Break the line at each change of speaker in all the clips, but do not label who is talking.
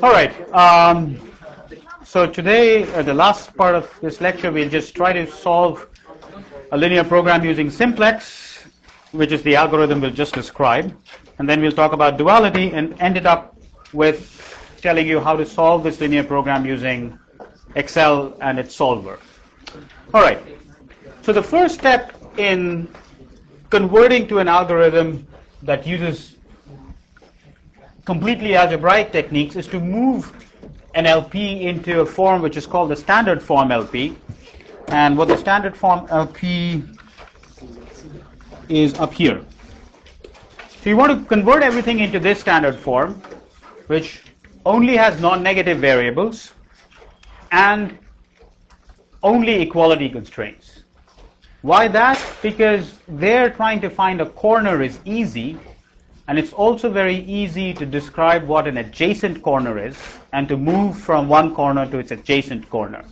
All right. So today, the last part of this lecture, we'll just try to solve a linear program using simplex, which is the algorithm we'll just describe. And then we'll talk about duality and end it up with telling you how to solve this linear program using Excel and its solver. All right. So the first step in converting to an algorithm that uses completely algebraic techniques is to move an LP into a form which is called the standard form LP. And what the standard form LP is up here. So you want to convert everything into this standard form, which only has non-negative variables and only equality constraints. Why that? Because they're trying to find a corner is easy, and it's also very easy to describe what an adjacent corner is and to move from one corner to its adjacent corner.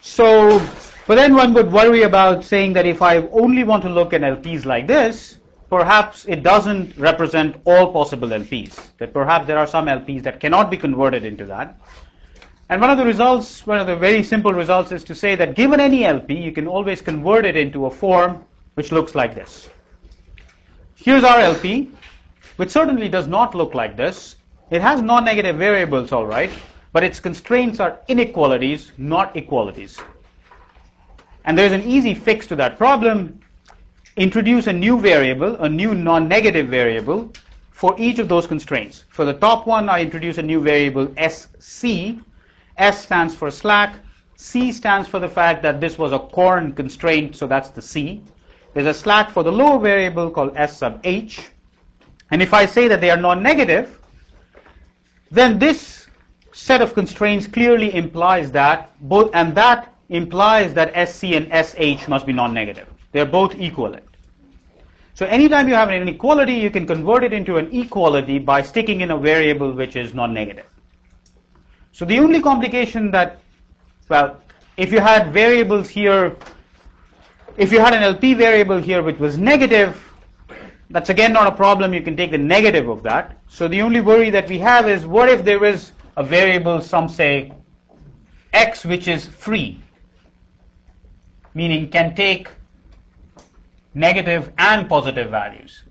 So, but then one would worry about saying that if I only want to look at LPs like this, perhaps it doesn't represent all possible LPs, that perhaps there are some LPs that cannot be converted into that. And one of the very simple results is to say that given any LP, you can always convert it into a form which looks like this. Here's our LP, which certainly does not look like this. It has non-negative variables, all right, but its constraints are inequalities, not equalities. And there's an easy fix to that problem. Introduce a new variable, a new non-negative variable, for each of those constraints. For the top one, I introduce a new variable, rsc. S stands for slack. C stands for the fact that this was a corn constraint, so that's the C. There's a slack for the lower variable called S sub h. And if I say that they are non-negative, then this set of constraints clearly implies that both, and that implies that SC and SH must be non-negative. They're both equivalent. So anytime you have an inequality, you can convert it into an equality by sticking in a variable which is non-negative. So the only complication that, well, if you had variables here, if you had an LP variable here which was negative, that's again not a problem. You can take the negative of that. So the only worry that we have is, what if there is a variable, some say x, which is free, meaning can take negative and positive values.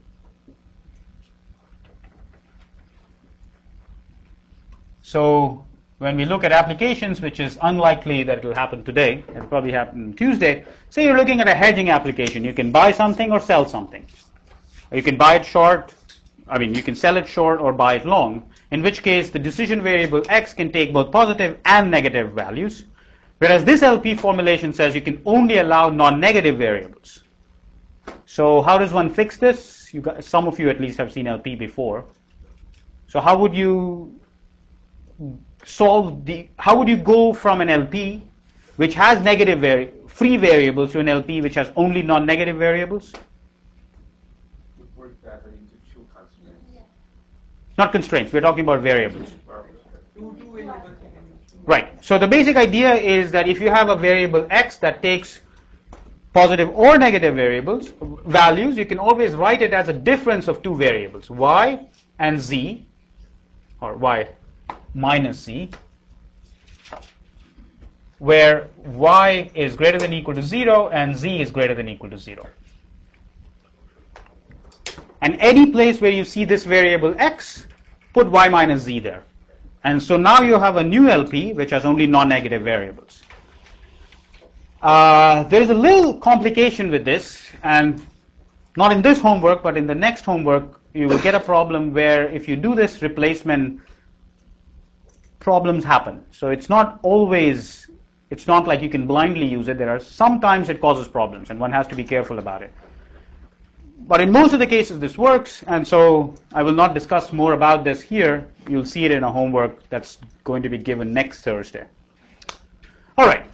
So when we look at applications, which is unlikely that it will happen today, it'll probably happen on Tuesday. Say you're looking at a hedging application. You can buy something or sell something. Or you can buy it short, you can sell it short or buy it long, in which case the decision variable x can take both positive and negative values, whereas this LP formulation says you can only allow non-negative variables. So how does one fix this? Some of you at least have seen LP before. So how would you how would you go from an LP which has free variables to an LP which has only non-negative variables?
Work that into two constraints.
Not constraints, we're talking about variables. Right. So the basic idea is that if you have a variable x that takes positive or negative values, you can always write it as a difference of two variables, y and z, or y minus z, where y is greater than or equal to 0 and z is greater than or equal to 0. And any place where you see this variable x, put y minus z there. And so now you have a new LP which has only non-negative variables. There's a little complication with this, and not in this homework, but in the next homework, you will get a problem where if you do this replacement, problems happen. So it's not like you can blindly use it. Sometimes it causes problems, and one has to be careful about it. But in most of the cases, this works, and so I will not discuss more about this here. You'll see it in a homework that's going to be given next Thursday. All right.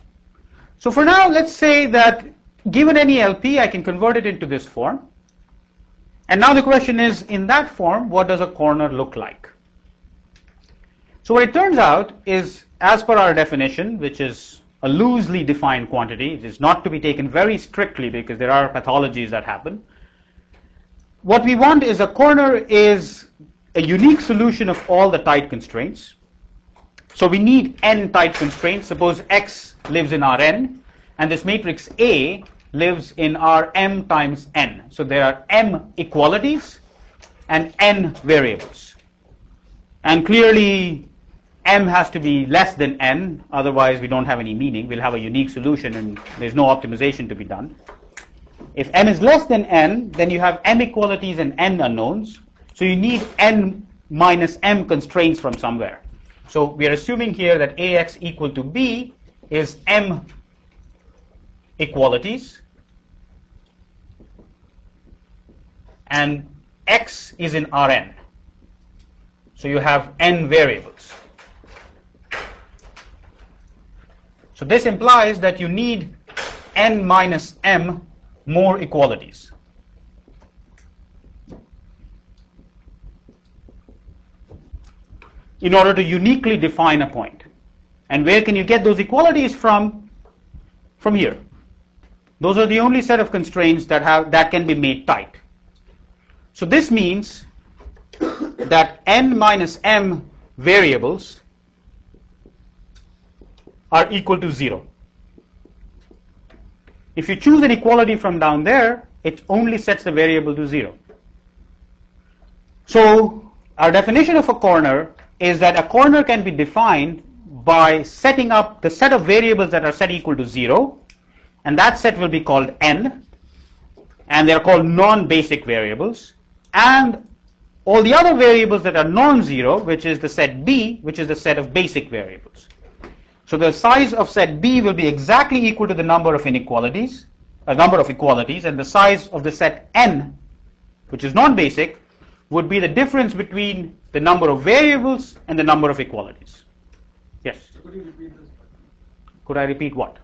So for now, let's say that given any LP, I can convert it into this form. And now the question is, in that form, what does a corner look like? So what it turns out is, as per our definition, which is a loosely defined quantity, it is not to be taken very strictly because there are pathologies that happen. What we want is a corner is a unique solution of all the tight constraints. So we need n tight constraints. Suppose X lives in Rn, and this matrix A lives in Rm times n. So there are m equalities and n variables. And clearly, m has to be less than n, otherwise we don't have any meaning. We'll have a unique solution and there's no optimization to be done. If m is less than n, then you have m equalities and n unknowns. So you need n minus m constraints from somewhere. So we are assuming here that Ax equal to b is m equalities, and x is in Rn. So you have n variables. So this implies that you need n minus m more equalities. In order to uniquely define a point. And where can you get those equalities from? From here. Those are the only set of constraints that can be made tight. So this means that n minus m variables are equal to 0. If you choose an equality from down there, it only sets the variable to 0. So our definition of a corner is that a corner can be defined by setting up the set of variables that are set equal to 0, and that set will be called n, and they are called non-basic variables, and all the other variables that are non-zero, which is the set B, which is the set of basic variables. So the size of set B will be exactly equal to the number of inequalities, and the size of the set n, which is non-basic, would be the difference between the number of variables and the number of equalities. Yes?
Could you repeat this?
Could I repeat what?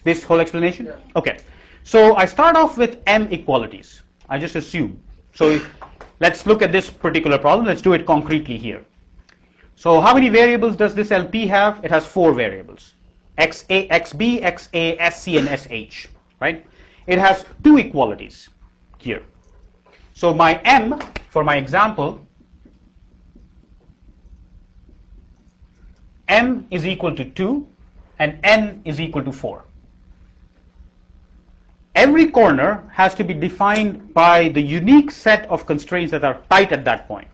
This whole explanation? Yeah. Okay. So I start off with m equalities. I just assume. So let's look at this particular problem. Let's do it concretely here. So how many variables does this LP have? It has 4 variables. XA, XB, XA, SC, and SH. Right? It has 2 equalities here. So my m, for my example, m is equal to 2 and n is equal to 4. Every corner has to be defined by the unique set of constraints that are tight at that point.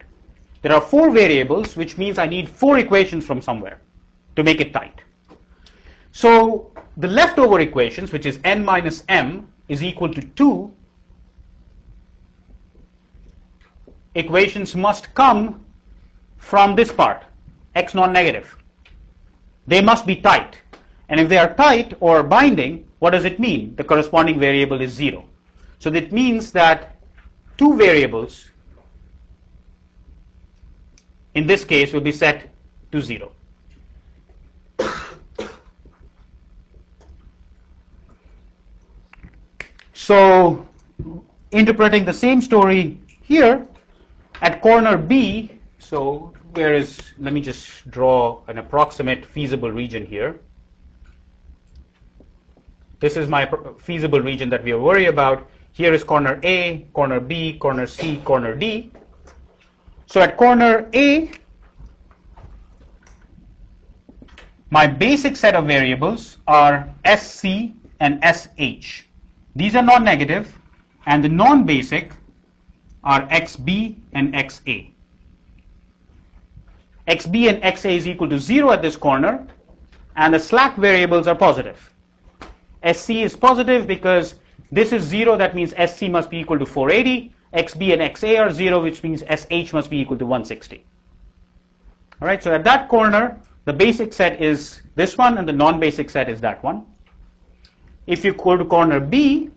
There are 4 variables, which means I need 4 equations from somewhere to make it tight. So the leftover equations, which is n minus m, is equal to 2. Equations must come from this part, x non-negative. They must be tight. And if they are tight or binding, what does it mean? The corresponding variable is 0. So that means that 2 variables, in this case, will be set to 0. So interpreting the same story here, at corner B, so let me just draw an approximate feasible region here. This is my feasible region that we are worried about. Here is corner A, corner B, corner C, corner D. So at corner A, my basic set of variables are SC and SH. These are non-negative, and the non-basic are XB and XA. XB and XA is equal to 0 at this corner, and the slack variables are positive. SC is positive because this is 0, that means SC must be equal to 480. XB and XA are 0, which means SH must be equal to 160. All right, so at that corner, the basic set is this one, and the non-basic set is that one. If you go to corner B,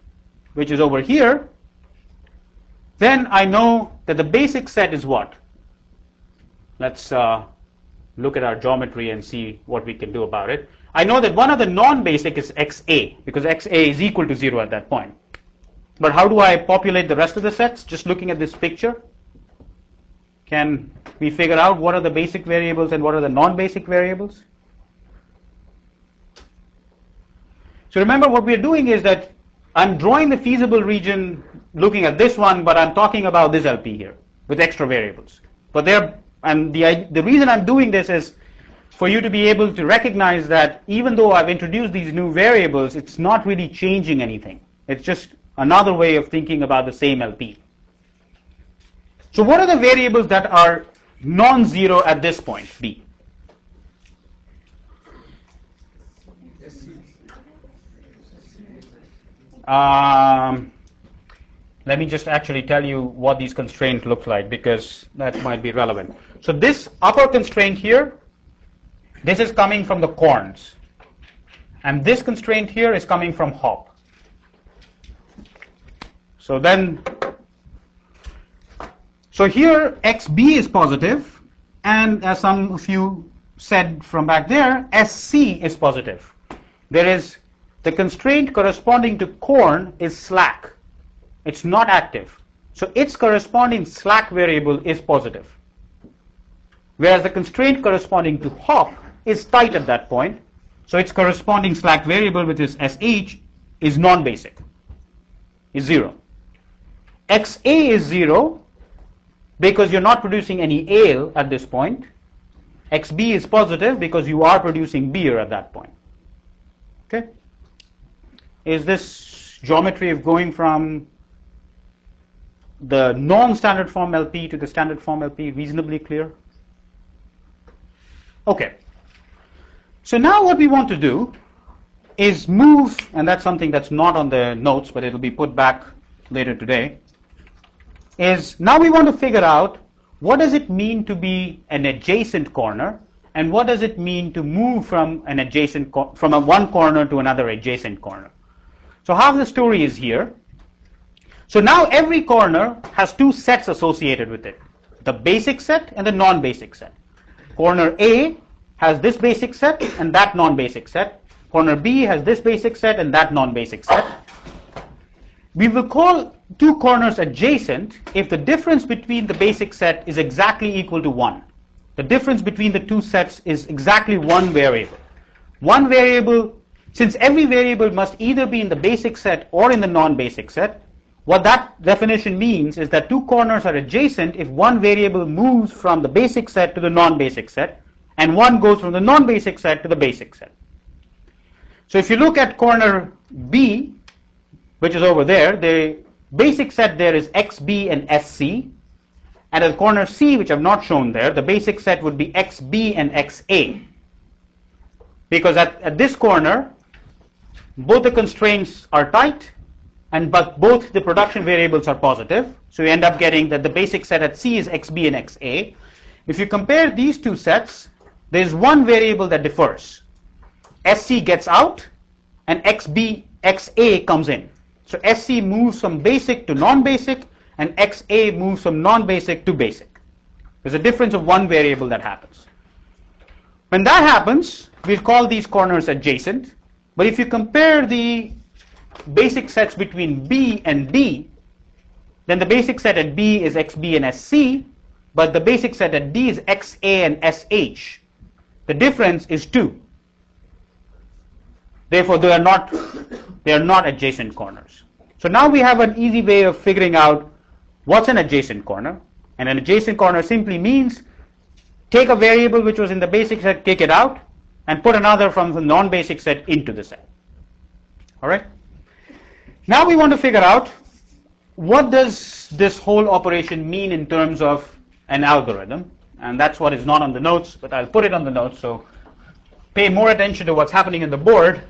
which is over here, then I know that the basic set is what? Let's look at our geometry and see what we can do about it. I know that one of the non-basic is XA, because XA is equal to 0 at that point. But how do I populate the rest of the sets? Just looking at this picture, can we figure out what are the basic variables and what are the non-basic variables? So remember, what we're doing is that I'm drawing the feasible region looking at this one, but I'm talking about this LP here. with extra variables. But the reason I'm doing this is for you to be able to recognize that even though I've introduced these new variables, it's not really changing anything. It's just another way of thinking about the same LP. So what are the variables that are non-zero at this point, B? Let me just actually tell you what these constraints look like, because that might be relevant. So this upper constraint here, this is coming from the corns. And this constraint here is coming from hop. So here xb is positive, and as some of you said from back there, sc is positive. There is the constraint corresponding to corn is slack. It's not active. So its corresponding slack variable is positive. Whereas the constraint corresponding to hop is tight at that point. So its corresponding slack variable, which is sh, is non-basic, is 0. xa is 0 because you're not producing any ale at this point. xb is positive because you are producing beer at that point. Okay? Is this geometry of going from the non-standard form LP to the standard form LP reasonably clear? Okay. So now what we want to do is move, and that's something that's not on the notes, but it'll be put back later today, is now we want to figure out what does it mean to be an adjacent corner, and what does it mean to move from an adjacent from one corner to another adjacent corner. So half the story is here. So now every corner has two sets associated with it, the basic set and the non-basic set. Corner A has this basic set and that non-basic set. Corner B has this basic set and that non-basic set. We will call two corners adjacent if the difference between the basic set is exactly equal to 1. The difference between the two sets is exactly one variable. One variable, since every variable must either be in the basic set or in the non-basic set, what that definition means is that two corners are adjacent if one variable moves from the basic set to the non-basic set, and one goes from the non-basic set to the basic set. So if you look at corner B, which is over there, the basic set there is xb and sc, and at corner C, which I've not shown there, the basic set would be xb and xa. Because at this corner, both the constraints are tight, but both the production variables are positive. So you end up getting that the basic set at C is xb and xa. If you compare these two sets, there's one variable that differs. sc gets out, and xa comes in. So sc moves from basic to non-basic, and xa moves from non-basic to basic. There's a difference of one variable that happens. When that happens, we'll call these corners adjacent. But if you compare the basic sets between B and D, then the basic set at B is xb and sc, but the basic set at D is xa and sh. The difference is 2. Therefore, they are not adjacent corners. So now we have an easy way of figuring out what's an adjacent corner. And an adjacent corner simply means take a variable which was in the basic set, take it out, and put another from the non-basic set into the set. All right? Now we want to figure out what does this whole operation mean in terms of an algorithm. And that's what is not on the notes, but I'll put it on the notes. So pay more attention to what's happening in the board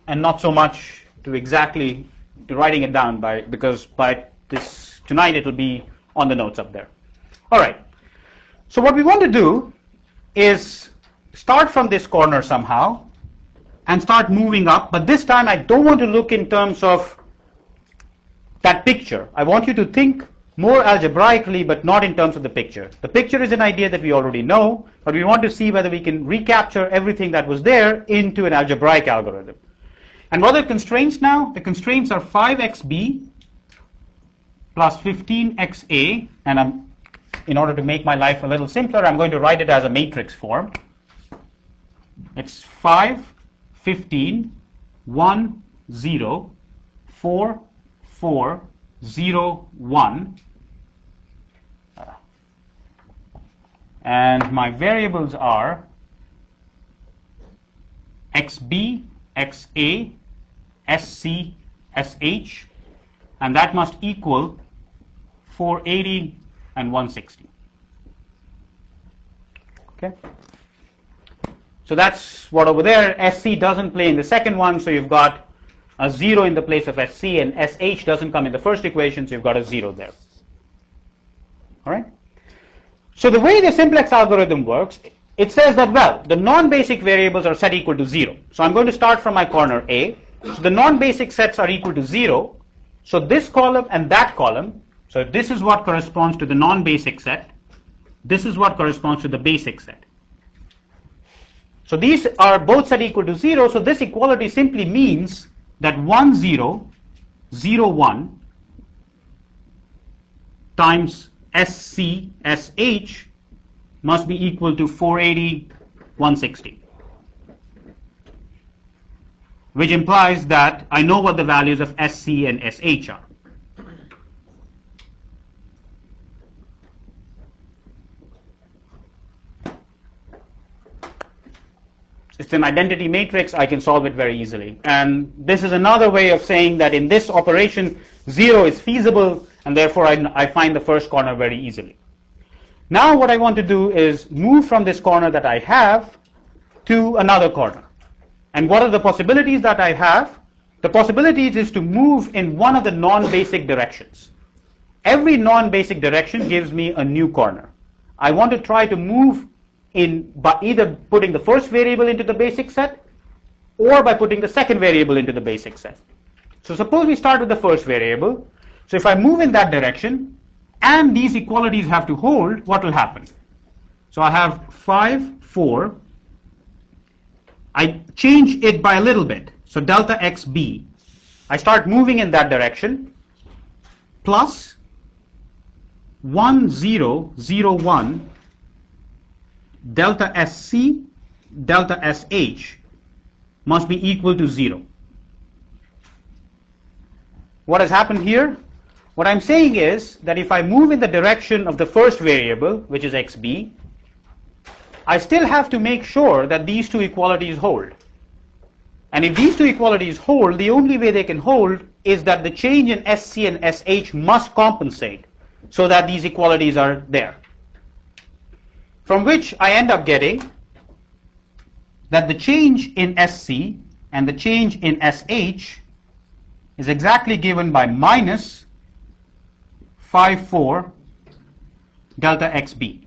and not so much to exactly to writing it down, because by this tonight it will be on the notes up there. All right. So what we want to do is start from this corner somehow and start moving up. But this time I don't want to look in terms of that picture. I want you to think more algebraically, but not in terms of the picture. The picture is an idea that we already know, but we want to see whether we can recapture everything that was there into an algebraic algorithm. And what are the constraints now? The constraints are 5xb plus 15xa, and in order to make my life a little simpler, I'm going to write it as a matrix form. It's 5, 15, 1, 0, 4, 4, 0, 1. and my variables are xb, xa, sc, sh, and that must equal 480 and 160. Okay. So that's what over there. SC doesn't play in the second one, so you've got a 0 in the place of SC, and SH doesn't come in the first equation, so you've got a 0 there. All right. So the way the simplex algorithm works, it says that, well, the non-basic variables are set equal to 0. So I'm going to start from my corner A. So the non-basic sets are equal to 0. So this column and that column, so this is what corresponds to the non-basic set. This is what corresponds to the basic set. So these are both set equal to 0. So this equality simply means that 1, 0, 0, 1 times SC, SH must be equal to 480, 160. Which implies that I know what the values of SC and SH are. It's an identity matrix, I can solve it very easily. And this is another way of saying that in this operation, 0 is feasible, and therefore I find the first corner very easily. Now what I want to do is move from this corner that I have to another corner. And what are the possibilities that I have? The possibilities is to move in one of the non-basic directions. Every non-basic direction gives me a new corner. I want to try to move in by either putting the first variable into the basic set or by putting the second variable into the basic set. So suppose we start with the first variable. So if I move in that direction and these equalities have to hold, what will happen? So I have 5, 4. I change it by a little bit. So delta xb, I start moving in that direction, plus 1, 0, 0, 1, delta sc, delta sh must be equal to 0. What has happened here? What I'm saying is that if I move in the direction of the first variable, which is xb, I still have to make sure that these two equalities hold. And if these two equalities hold, the only way they can hold is that the change in SC and SH must compensate so that these equalities are there. From which I end up getting that the change in SC and the change in SH is exactly given by minus 5, 4 delta xb.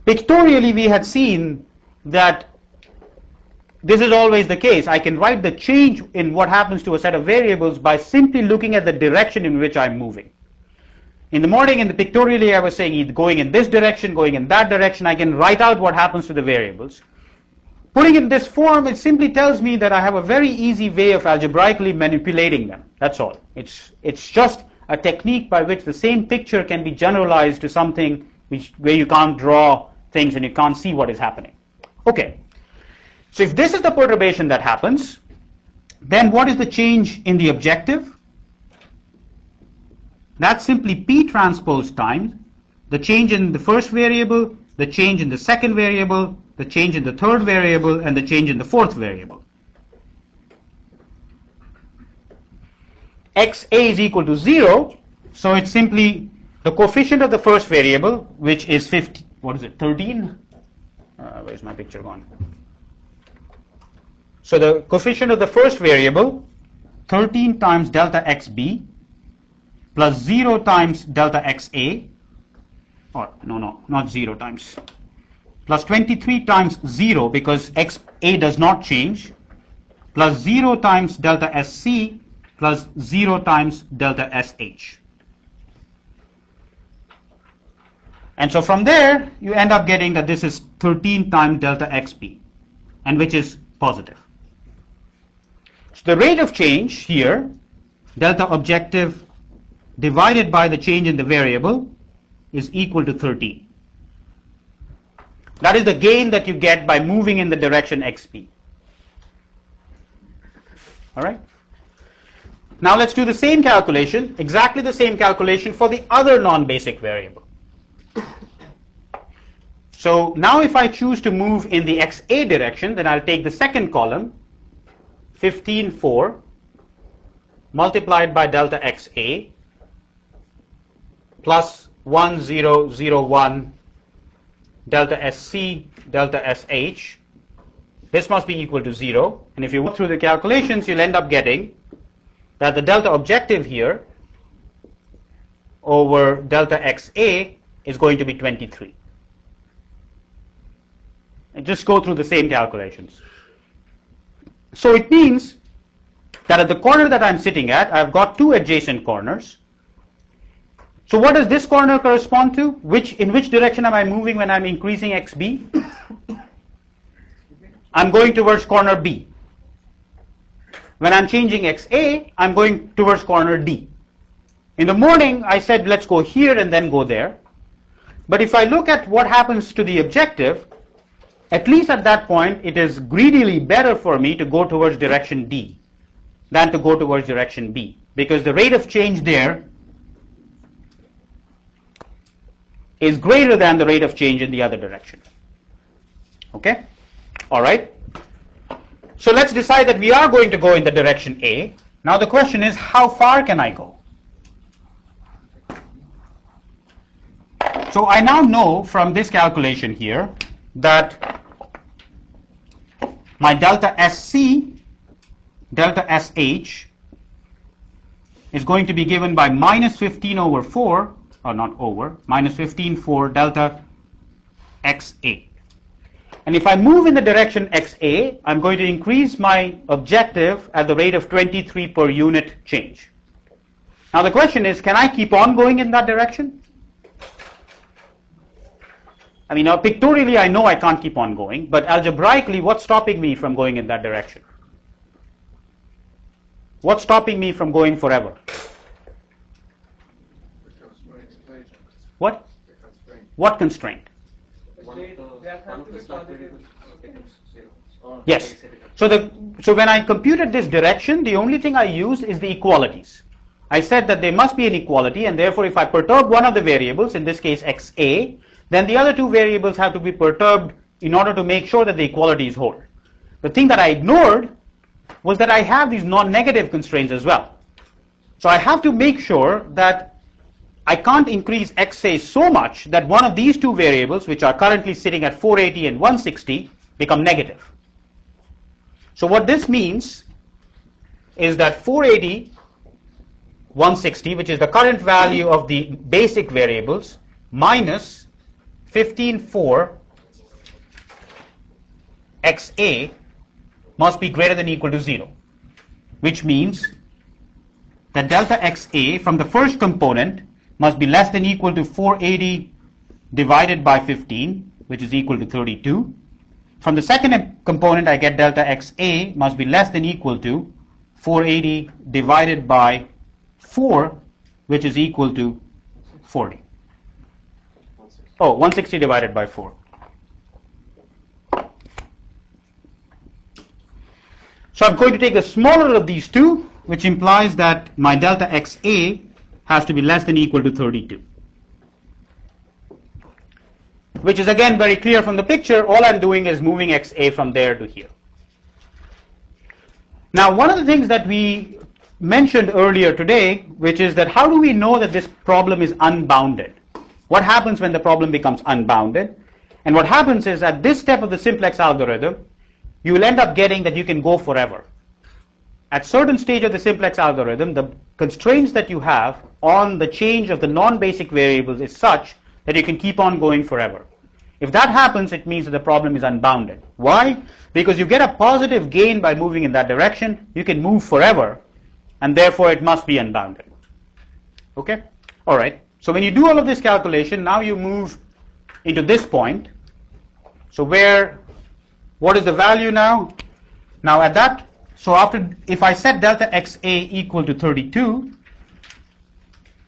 Pictorially, we had seen that this is always the case. I can write the change in what happens to a set of variables by simply looking at the direction in which I'm moving. In the morning, in the pictorially, I was saying either going in this direction, going in that direction. I can write out what happens to the variables. Putting it in this form, it simply tells me that I have a very easy way of algebraically manipulating them. That's all. It's just a technique by which the same picture can be generalized to something where you can't draw things and you can't see what is happening. Okay. So if this is the perturbation that happens, then what is the change in the objective? That's simply P transpose times the change in the first variable, the change in the second variable, the change in the third variable, and the change in the fourth variable. xa is equal to 0, so it's simply the coefficient of the first variable, which is 50. What is it? 13? Where's my picture gone? So the coefficient of the first variable, 13 times delta xb, plus 0 times delta xa, or no, not 0 times, plus 23 times 0, because xa does not change, plus 0 times delta sc, plus 0 times delta sh. And so from there, you end up getting that this is 13 times delta xp, and which is positive. So the rate of change here, delta objective divided by the change in the variable, is equal to 13. That is the gain that you get by moving in the direction xp. All right? Now let's do the same calculation, exactly the same calculation for the other non-basic variable. So now if I choose to move in the XA direction, then I'll take the second column, 15.4 multiplied by delta XA plus 1001 delta SC delta SH. This must be equal to 0. And if you work through the calculations, you'll end up getting that the delta objective here over delta XA is going to be 23. And just go through the same calculations. So it means that at the corner that I'm sitting at, I've got two adjacent corners. So what does this corner correspond to? In which direction am I moving when I'm increasing XB? I'm going towards corner B. When I'm changing XA, I'm going towards corner D. In the morning, I said, let's go here and then go there. But if I look at what happens to the objective, at least at that point, it is greedily better for me to go towards direction D than to go towards direction B, because the rate of change there is greater than the rate of change in the other direction. Okay? All right? So let's decide that we are going to go in the direction A. Now the question is, how far can I go? So I now know from this calculation here that my delta SC, delta SH is going to be given by minus 15 over 4, or not over, minus 15 for delta XA. And if I move in the direction XA, I'm going to increase my objective at the rate of 23 per unit change. Now the question is, can I keep on going in that direction? I mean, now pictorially I know I can't keep on going, but algebraically, what's stopping me from going in that direction? What's stopping me from going forever? What? What constraint? Yes. So when I computed this direction, the only thing I used is the equalities. I said that there must be an equality, and therefore if I perturb one of the variables, in this case XA, then the other two variables have to be perturbed in order to make sure that the equalities hold. The thing that I ignored was that I have these non-negative constraints as well. So I have to make sure that I can't increase XA so much that one of these two variables, which are currently sitting at 480 and 160, become negative. So what this means is that 480, 160, which is the current value of the basic variables, minus 15.4 XA must be greater than or equal to 0, which means that delta XA from the first component must be less than or equal to 480 divided by 15, which is equal to 32. From the second component, I get delta XA must be less than or equal to 480 divided by 4, which is equal to 40. Oh, 160 divided by 4. So I'm going to take the smaller of these two, which implies that my delta XA has to be less than or equal to 32. Which is again very clear from the picture. All I'm doing is moving XA from there to here. Now, one of the things that we mentioned earlier today, which is that how do we know that this problem is unbounded? What happens when the problem becomes unbounded? And what happens is at this step of the simplex algorithm, you will end up getting that you can go forever. At certain stage of the simplex algorithm, the constraints that you have on the change of the non-basic variables is such that you can keep on going forever. If that happens, it means that the problem is unbounded. Why? Because you get a positive gain by moving in that direction. You can move forever, and therefore it must be unbounded. Okay? All right. So when you do all of this calculation, now you move into this point. So what is the value now? Now at that, so if I set delta XA equal to 32,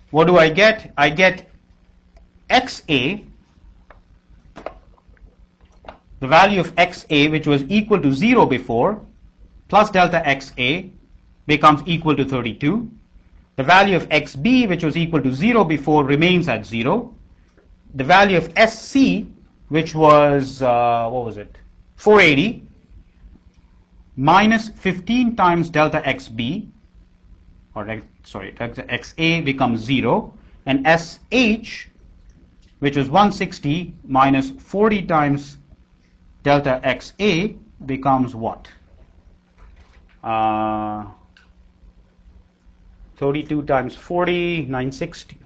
what do I get? I get XA, the value of XA, which was equal to 0 before, plus delta XA becomes equal to 32. The value of XB, which was equal to 0 before, remains at 0. The value of SC, which was, what was it, 480, minus 15 times delta xb, or sorry, delta xa becomes 0, and sh, which was 160, minus 40 times delta xa becomes what? 32 times 40, 960.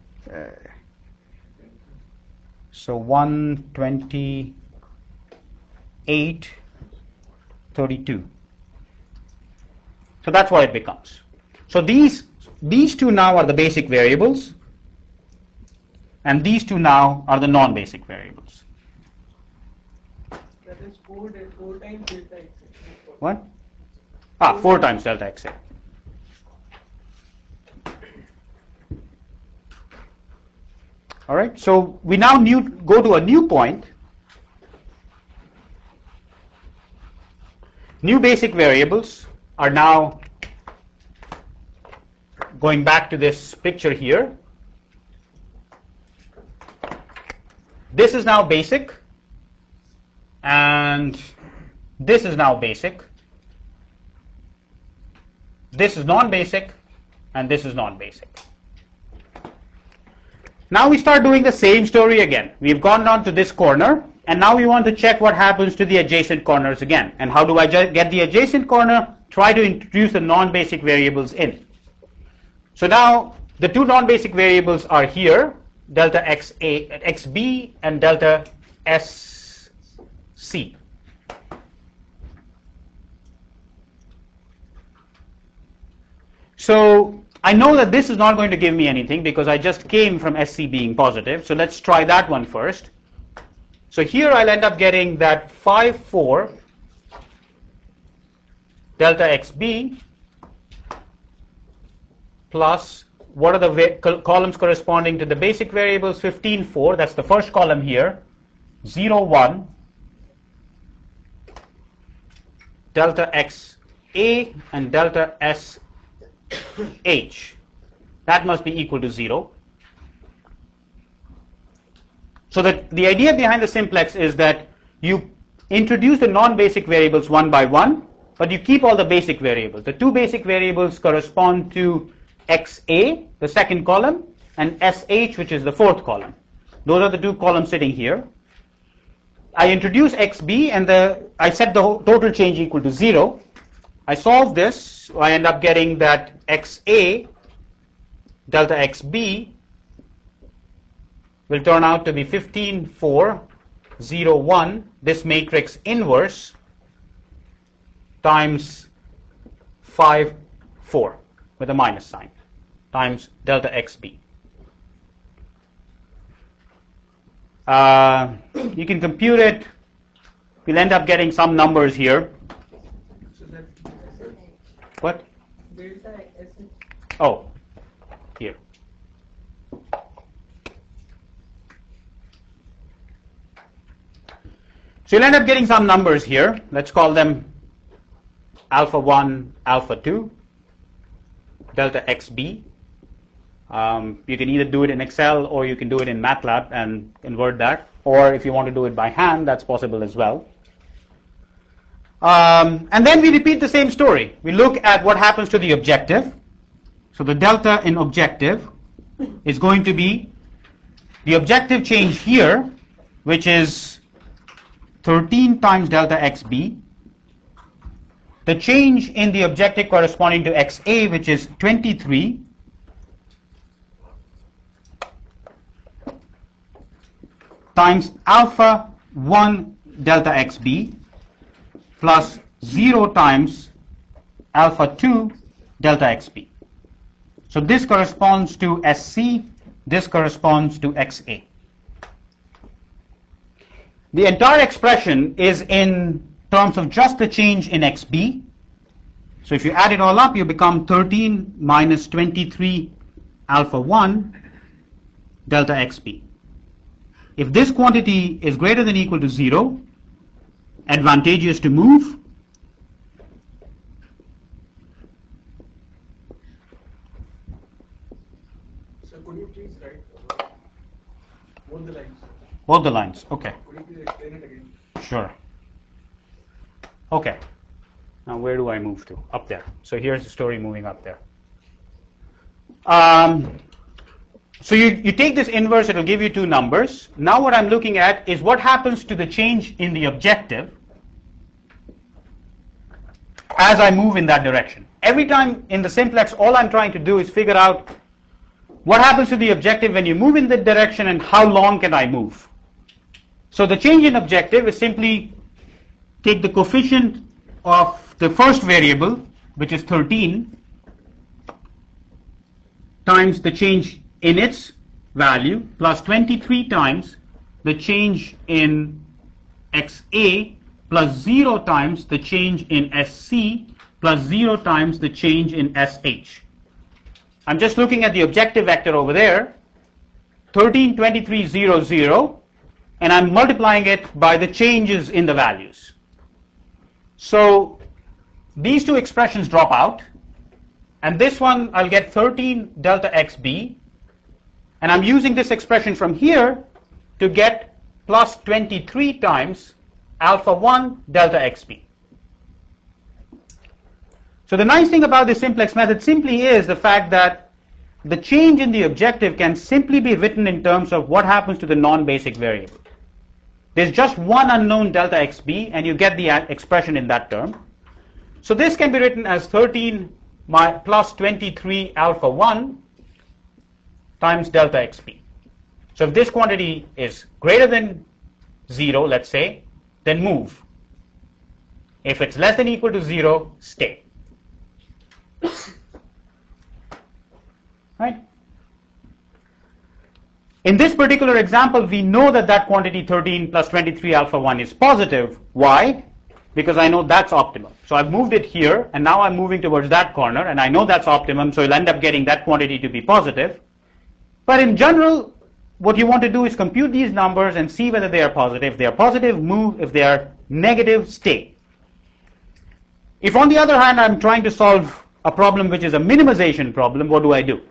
So 128, 32. So that's what it becomes. So these two now are the basic variables, and these two now are the non-basic variables.
That is 4 times delta x.
What? 4 times delta xa. All right, so we now go to a new point. New basic variables are now going back to this picture here. This is now basic, and this is now basic. This is non-basic, and this is non-basic. Now we start doing the same story again. We've gone down to this corner, and now we want to check what happens to the adjacent corners again. And how do I get the adjacent corner? Try to introduce the non-basic variables in. So now the two non-basic variables are here, delta xb and delta sc. So I know that this is not going to give me anything because I just came from SC being positive. So let's try that one first. So here I'll end up getting that 54 delta xb plus, what are the columns corresponding to the basic variables? 15, 4, that's the first column here. 0, 1 delta xa and delta sh. That must be equal to 0. So the idea behind the simplex is that you introduce the non-basic variables one by one, but you keep all the basic variables. The two basic variables correspond to xa, the second column, and sh, which is the fourth column. Those are the two columns sitting here. I introduce xb, and I set the total change equal to 0. I solve this, so I end up getting that xa delta xb will turn out to be 15, 4, 0, 1, this matrix inverse, times 5, 4, with a minus sign, times delta xb. You can compute it. We'll end up getting some numbers here.
So that
What?
delta s.
Oh, here. So you'll end up getting some numbers here. Let's call them alpha 1, alpha 2, delta xb. You can either do it in Excel or you can do it in MATLAB and convert that. Or if you want to do it by hand, that's possible as well. And then we repeat the same story. We look at what happens to the objective. So the delta in objective is going to be the objective change here, which is 13 times delta xb. The change in the objective corresponding to xa, which is 23, times alpha 1 delta xb plus 0 times alpha 2 delta xb. So this corresponds to SC, this corresponds to XA. The entire expression is in terms of just the change in XB. So if you add it all up, you become 13 minus 23 alpha 1 delta XB. If this quantity is greater than or equal to 0, advantageous to move,
So could you please write both the lines?
both the lines, okay.
Could you please
Sure. Okay. Now where do I move to? Up there. So here's the story moving up there. So you take this inverse, it will give you two numbers. Now what I'm looking at is what happens to the change in the objective as I move in that direction. Every time in the simplex, all I'm trying to do is figure out what happens to the objective when you move in that direction and how long can I move. So the change in objective is simply take the coefficient of the first variable, which is 13, times the change in its value, plus 23 times the change in XA, plus 0 times the change in SC, plus 0 times the change in SH. I'm just looking at the objective vector over there, 13, 23, 0, 0, and I'm multiplying it by the changes in the values. So these two expressions drop out, and this one I'll get 13 delta XB, and I'm using this expression from here to get plus 23 times alpha 1 delta XB. So the nice thing about this simplex method simply is the fact that the change in the objective can simply be written in terms of what happens to the non-basic variable. There's just one unknown delta XB, and you get the expression in that term. So this can be written as 13 plus 23 alpha 1 times delta XB. So if this quantity is greater than 0, let's say, then move. If it's less than or equal to 0, stay. Right? In this particular example, we know that that quantity 13 plus 23 alpha 1 is positive. Why? Because I know that's optimum. So I've moved it here, and now I'm moving towards that corner, and I know that's optimum, so you'll end up getting that quantity to be positive. But in general, what you want to do is compute these numbers and see whether they are positive. If they are positive, move. If they are negative, stay. If on the other hand, I'm trying to solve a problem which is a minimization problem, what do I do?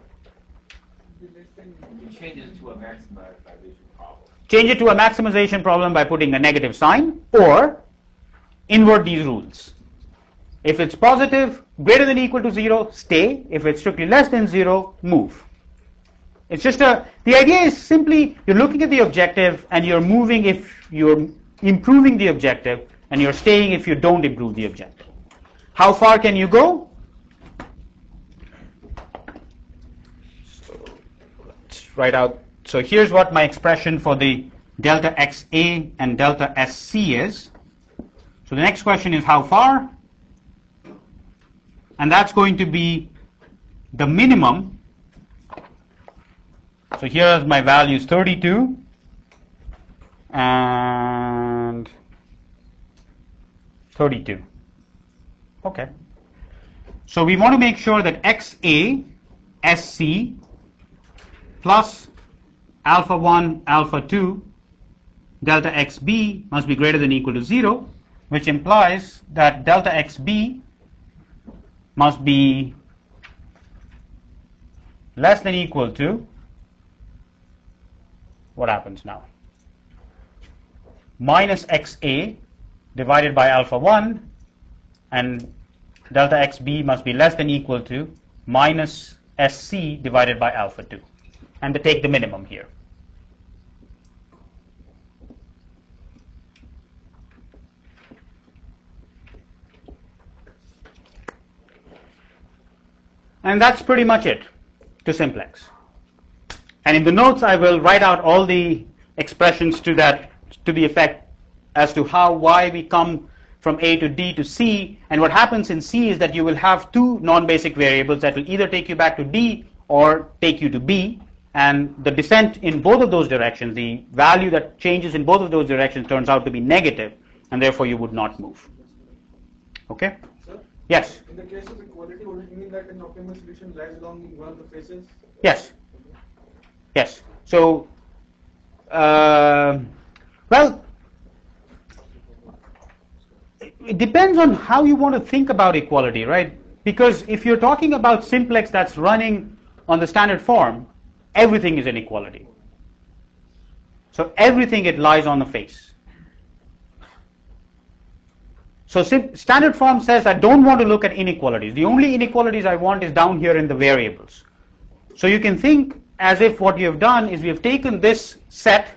Change it to a maximization problem.
Change it to a maximization problem by putting a negative sign, or invert these rules. If it's positive, greater than or equal to 0, stay. If it's strictly less than 0, move. It's just the idea is simply you're looking at the objective and you're moving if you're improving the objective, and you're staying if you don't improve the objective. How far can you go? So let's write out. So here's what my expression for the delta XA and delta SC is. So the next question is how far? And that's going to be the minimum. So here's my values 32 and 32. Okay. So we want to make sure that XA, SC plus alpha 1, alpha 2, delta XB must be greater than or equal to 0, which implies that delta XB must be less than or equal to, what happens now? Minus XA divided by alpha 1, and delta XB must be less than or equal to minus SC divided by alpha 2. And to take the minimum here. And that's pretty much it to simplex. And in the notes I will write out all the expressions to the effect as to why we come from A to D to C, and what happens in C is that you will have two non-basic variables that will either take you back to D or take you to B, and the descent in both of those directions, the value that changes in both of those directions turns out to be negative, and therefore you would not move. Okay?
Sir?
Yes?
In the case of equality, would it mean that an optimal solution lies along one of the faces?
Yes. Yes. So, well, it depends on how you want to think about equality, right? Because if you're talking about simplex that's running on the standard form, everything is an equality. So everything, it lies on the face. So standard form says I don't want to look at inequalities. The only inequalities I want is down here in the variables. So you can think as if what you have done is we have taken this set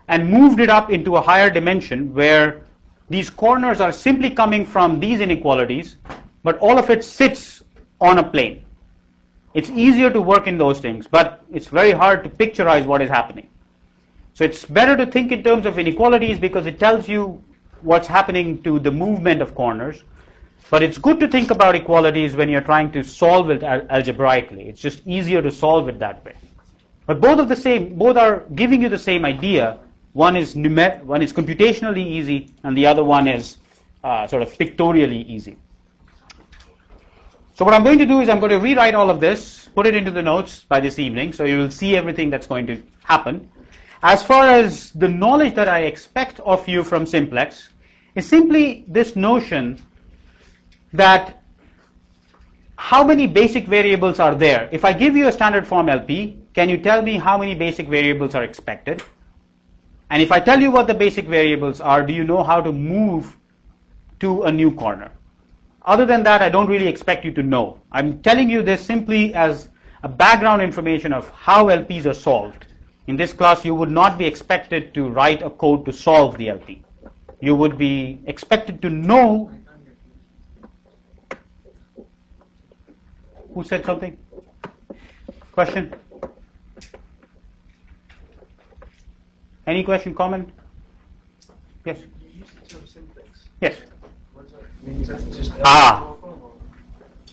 and moved it up into a higher dimension where these corners are simply coming from these inequalities, but all of it sits on a plane. It's easier to work in those things, but it's very hard to picturize what is happening. So it's better to think in terms of inequalities because it tells you what's happening to the movement of corners. But it's good to think about equalities when you're trying to solve it algebraically. It's just easier to solve it that way. But both are giving you the same idea. One is computationally easy, and the other one is sort of pictorially easy. So what I'm going to do is I'm going to rewrite all of this, put it into the notes by this evening, so you will see everything that's going to happen. As far as the knowledge that I expect of you from simplex is simply this notion that how many basic variables are there. If I give you a standard form LP, can you tell me how many basic variables are expected? And if I tell you what the basic variables are, do you know how to move to a new corner? Other than that, I don't really expect you to know. I'm telling you this simply as a background information of how LPs are solved. In this class, you would not be expected to write a code to solve the LP. You would be expected to know. Who said something? Question? Any question, comment? Yes? Yes.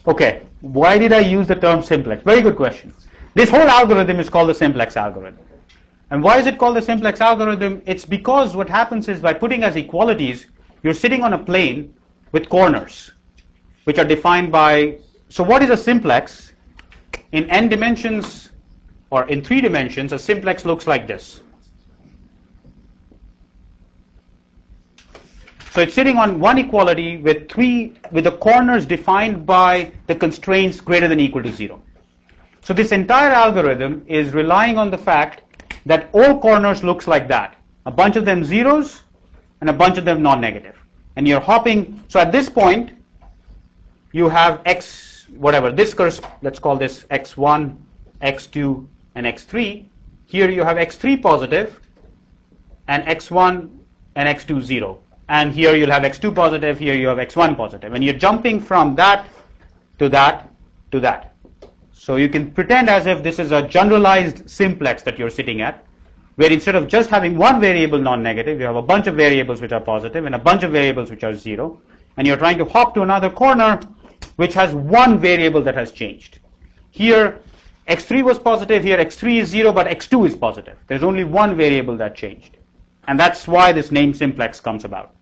Okay. Why did I use the term simplex? Very good question. This whole algorithm is called the simplex algorithm. And why is it called the simplex algorithm? It's because what happens is by putting as equalities, you're sitting on a plane with corners, which are defined by. So what is a simplex? In n dimensions, or in 3 dimensions, a simplex looks like this. So it's sitting on one equality with the corners defined by the constraints greater than or equal to 0. So this entire algorithm is relying on the fact that all corners looks like that. A bunch of them zeros and a bunch of them non-negative. And you're hopping. So at this point, you have x, whatever, let's call this x1, x2, and x3. Here you have x3 positive and x1 and x2 0. And here you'll have x2 positive, here you have x1 positive. And you're jumping from that to that to that. So you can pretend as if this is a generalized simplex that you're sitting at, where instead of just having one variable non-negative, you have a bunch of variables which are positive and a bunch of variables which are 0. And you're trying to hop to another corner which has one variable that has changed. Here, x3 was positive, here x3 is 0, but x2 is positive. There's only one variable that changed. And that's why this name simplex comes about.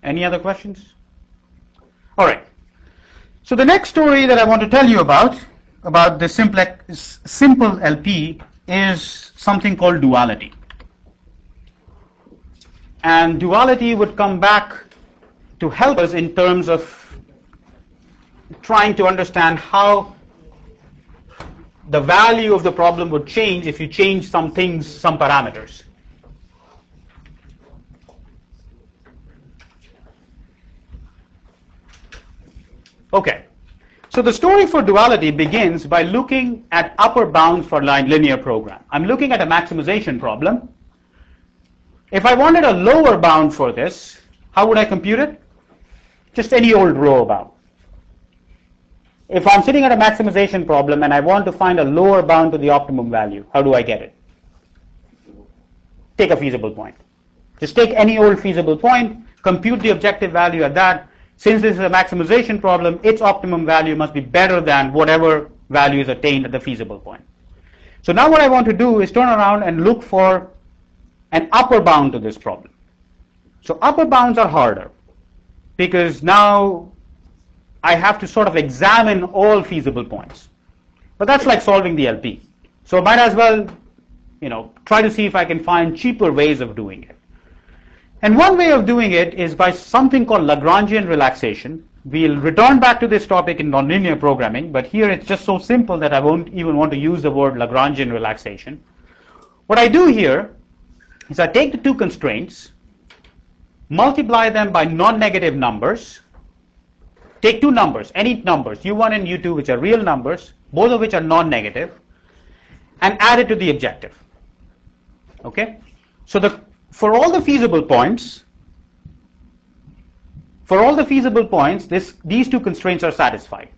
Any other questions? All right. So the next story that I want to tell you about the simple LP is something called duality. And duality would come back to help us in terms of trying to understand how the value of the problem would change if you change some things, some parameters. Okay, so the story for duality begins by looking at upper bounds for linear program. I'm looking at a maximization problem. If I wanted a lower bound for this, how would I compute it? Just any old row bound. If I'm sitting at a maximization problem and I want to find a lower bound to the optimum value, how do I get it? Take a feasible point. Just take any old feasible point, compute the objective value at that. Since this is a maximization problem, its optimum value must be better than whatever value is attained at the feasible point. So now what I want to do is turn around and look for an upper bound to this problem. So upper bounds are harder because now I have to sort of examine all feasible points. But that's like solving the LP. So I might as well, try to see if I can find cheaper ways of doing it. And one way of doing it is by something called Lagrangian relaxation. We'll return back to this topic in nonlinear programming, but here it's just so simple that I won't even want to use the word Lagrangian relaxation. What I do here is I take the two constraints multiply them by non-negative numbers. Take two numbers, any numbers, u1 and u2, which are real numbers, both of which are non-negative, and add it to the objective. Okay? So for all the feasible points, these two constraints are satisfied.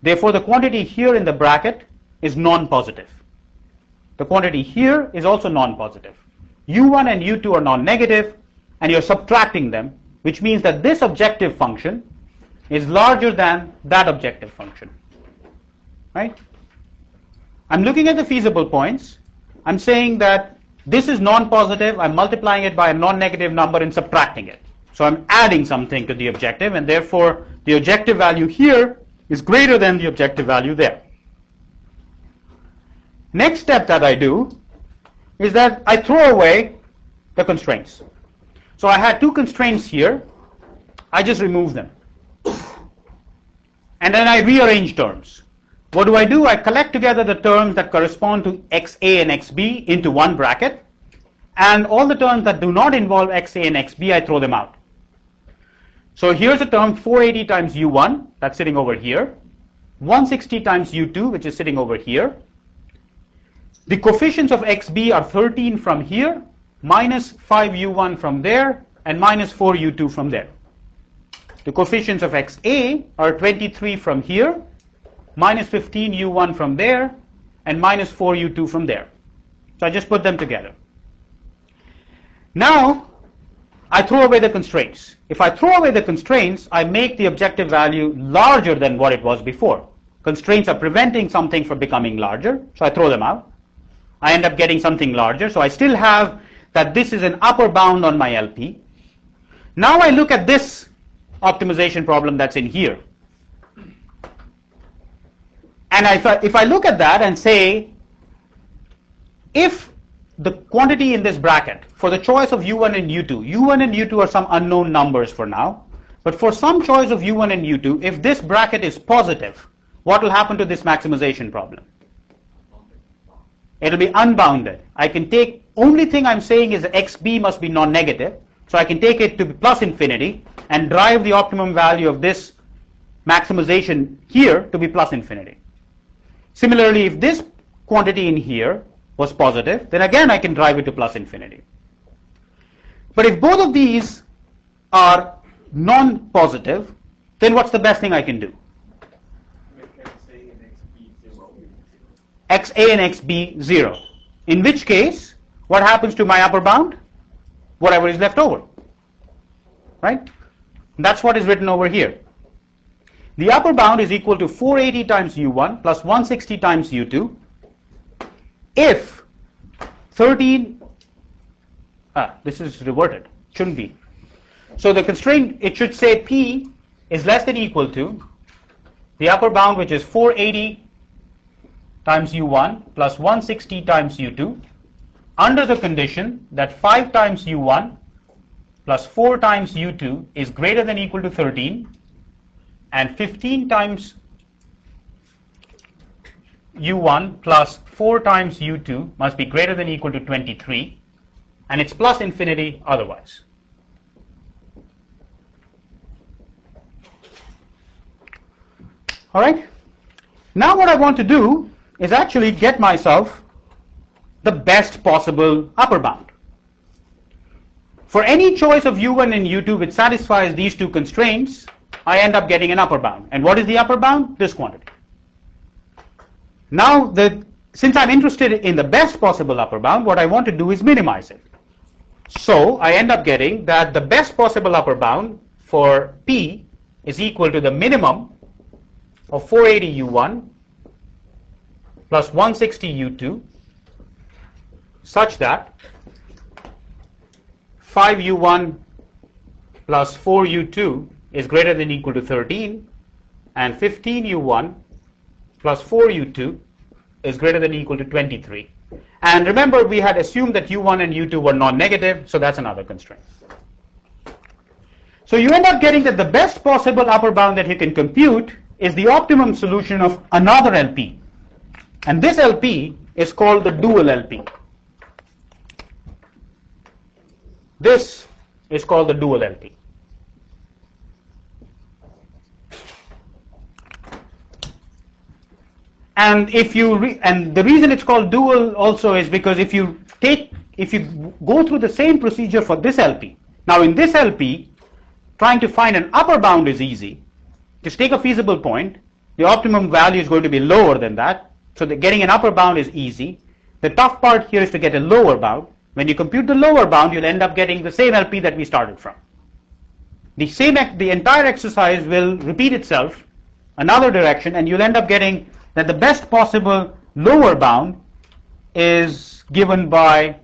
Therefore, the quantity here in the bracket is non-positive. The quantity here is also non-positive. u1 and u2 are non-negative, and you're subtracting them, which means that this objective function is larger than that objective function. Right? I'm looking at the feasible points. I'm saying that this is non-positive. I'm multiplying it by a non-negative number and subtracting it. So I'm adding something to the objective, and therefore the objective value here is greater than the objective value there. Next step that I do is that I throw away the constraints. So I had two constraints here. I just remove them. And then I rearrange terms. What do? I collect together the terms that correspond to xa and xb into one bracket, and all the terms that do not involve xa and xb, I throw them out. So here's a term 480 times u1, that's sitting over here, 160 times u2, which is sitting over here. The coefficients of xb are 13 from here, minus 5u1 from there, and minus 4u2 from there. The coefficients of xa are 23 from here, minus 15u1 from there, and minus 4u2 from there. So I just put them together. Now, I throw away the constraints. If I throw away the constraints, I make the objective value larger than what it was before. Constraints are preventing something from becoming larger, so I throw them out. I end up getting something larger, so I still have that this is an upper bound on my LP. Now I look at this optimization problem that's in here. And if I look at that and say, if the quantity in this bracket for the choice of u1 and u2 are some unknown numbers for now, but for some choice of u1 and u2, if this bracket is positive, what will happen to this maximization problem? It'll be unbounded. I can take, only thing I'm saying is that xb must be non-negative, so I can take it to plus infinity and drive the optimum value of this maximization here to be plus infinity. Similarly, if this quantity in here was positive, then again I can drive it to plus infinity. But if both of these are non-positive, then what's the best thing I can do? xa and xb 0. In which case, what happens to my upper bound? Whatever is left over. Right? That's what is written over here. The upper bound is equal to 480 times u1 plus 160 times u2 if 13, this is reverted, shouldn't be. So the constraint, it should say p is less than equal to the upper bound, which is 480 times u1 plus 160 times u2, under the condition that 5 times u1 plus 4 times u2 is greater than or equal to 13, and 15 times u1 plus 4 times u2 must be greater than or equal to 23, and it's plus infinity otherwise. All right? Now what I want to do is actually get myself the best possible upper bound. For any choice of u1 and u2 which satisfies these two constraints, I end up getting an upper bound. And what is the upper bound? This quantity. Now, since I'm interested in the best possible upper bound, what I want to do is minimize it. So I end up getting that the best possible upper bound for P is equal to the minimum of 480 u1 plus 160 u2 such that 5 u1 plus 4 u2 is greater than or equal to 13, and 15 u1 plus 4 u2 is greater than or equal to 23. And remember, we had assumed that u1 and u2 were non-negative, so that's another constraint. So you end up getting that the best possible upper bound that you can compute is the optimum solution of another LP. And this LP is called the dual LP. This is called the dual LP. And and the reason it's called dual also is because if you go through the same procedure for this LP, now in this LP, trying to find an upper bound is easy. Just take a feasible point. The optimum value is going to be lower than that, so that getting an upper bound is easy. The tough part here is to get a lower bound. When you compute the lower bound, you'll end up getting the same LP that we started from. The entire exercise will repeat itself another direction, and you'll end up getting that the best possible lower bound is given by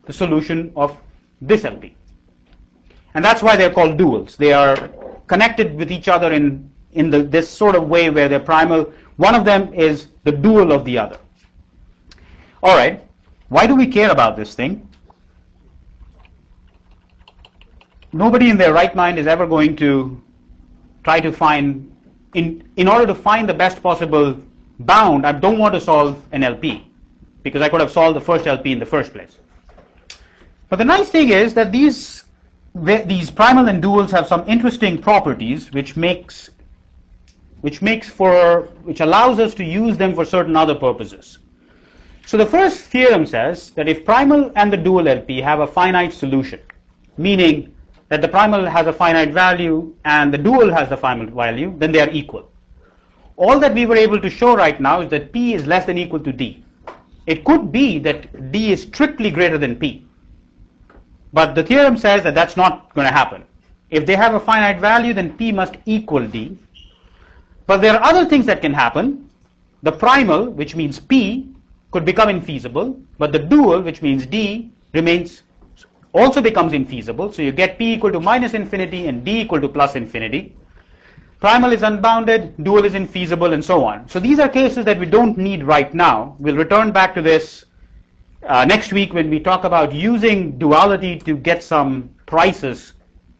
the solution of this LP. And that's why they're called duals. They are connected with each other in this sort of way where they're primal. One of them is the dual of the other. All right, why do we care about this thing? Nobody in their right mind is ever going to try to find, in order to find the best possible bound, I don't want to solve an LP, because I could have solved the first LP in the first place. But the nice thing is that these primal and duals have some interesting properties which allows us to use them for certain other purposes. So the first theorem says that if primal and the dual LP have a finite solution, meaning that the primal has a finite value and the dual has the finite value, then they are equal. All that we were able to show right now is that P is less than equal to D. It could be that D is strictly greater than P. But the theorem says that that's not going to happen. If they have a finite value, then P must equal D. But there are other things that can happen. The primal, which means P, could become infeasible, but the dual, which means D, also becomes infeasible. So you get P equal to minus infinity and D equal to plus infinity. Primal is unbounded, dual is infeasible, and so on. So these are cases that we don't need right now. We'll return back to this next week when we talk about using duality to get some prices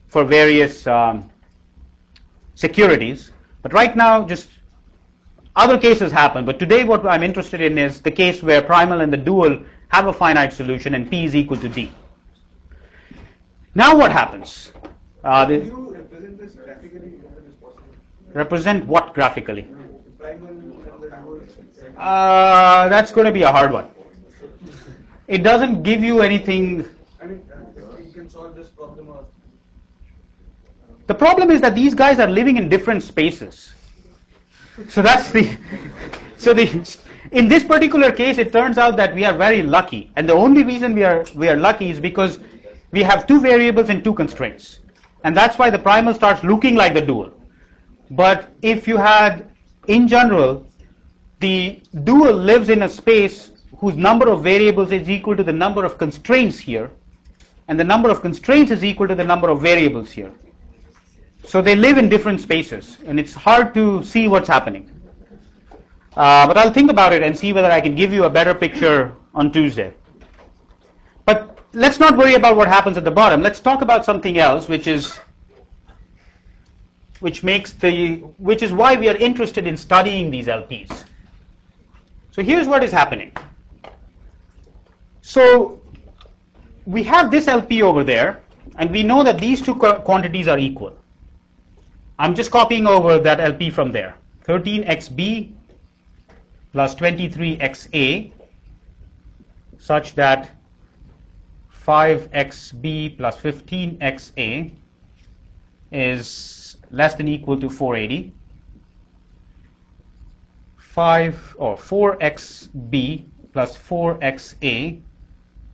for various securities. But right now, just other cases happen. But today what I'm interested in is the case where primal and the dual have a finite solution and P is equal to D. Now what happens?
Can you represent this graphically if it is possible?
Represent what graphically?
Primal and the dual.
That's going to be a hard one. It doesn't give you anything.
I mean, you can solve this problem or...
The problem is that these guys are living in different spaces. So in this particular case, it turns out that we are very lucky, and the only reason we are lucky is because we have two variables and two constraints, and that's why the primal starts looking like the dual. But if you had, in general, the dual lives in a space whose number of variables is equal to the number of constraints here, and the number of constraints is equal to the number of variables here. So they live in different spaces, and it's hard to see what's happening. But I'll think about it and see whether I can give you a better picture on Tuesday. But let's not worry about what happens at the bottom. Let's talk about something else, which is why we are interested in studying these LPs. So here's what is happening. So we have this LP over there, and we know that these two quantities are equal. I'm just copying over that LP from there. 13xb plus 23xa such that 5xb plus 15xa is less than equal to 480. 4xb plus 4xa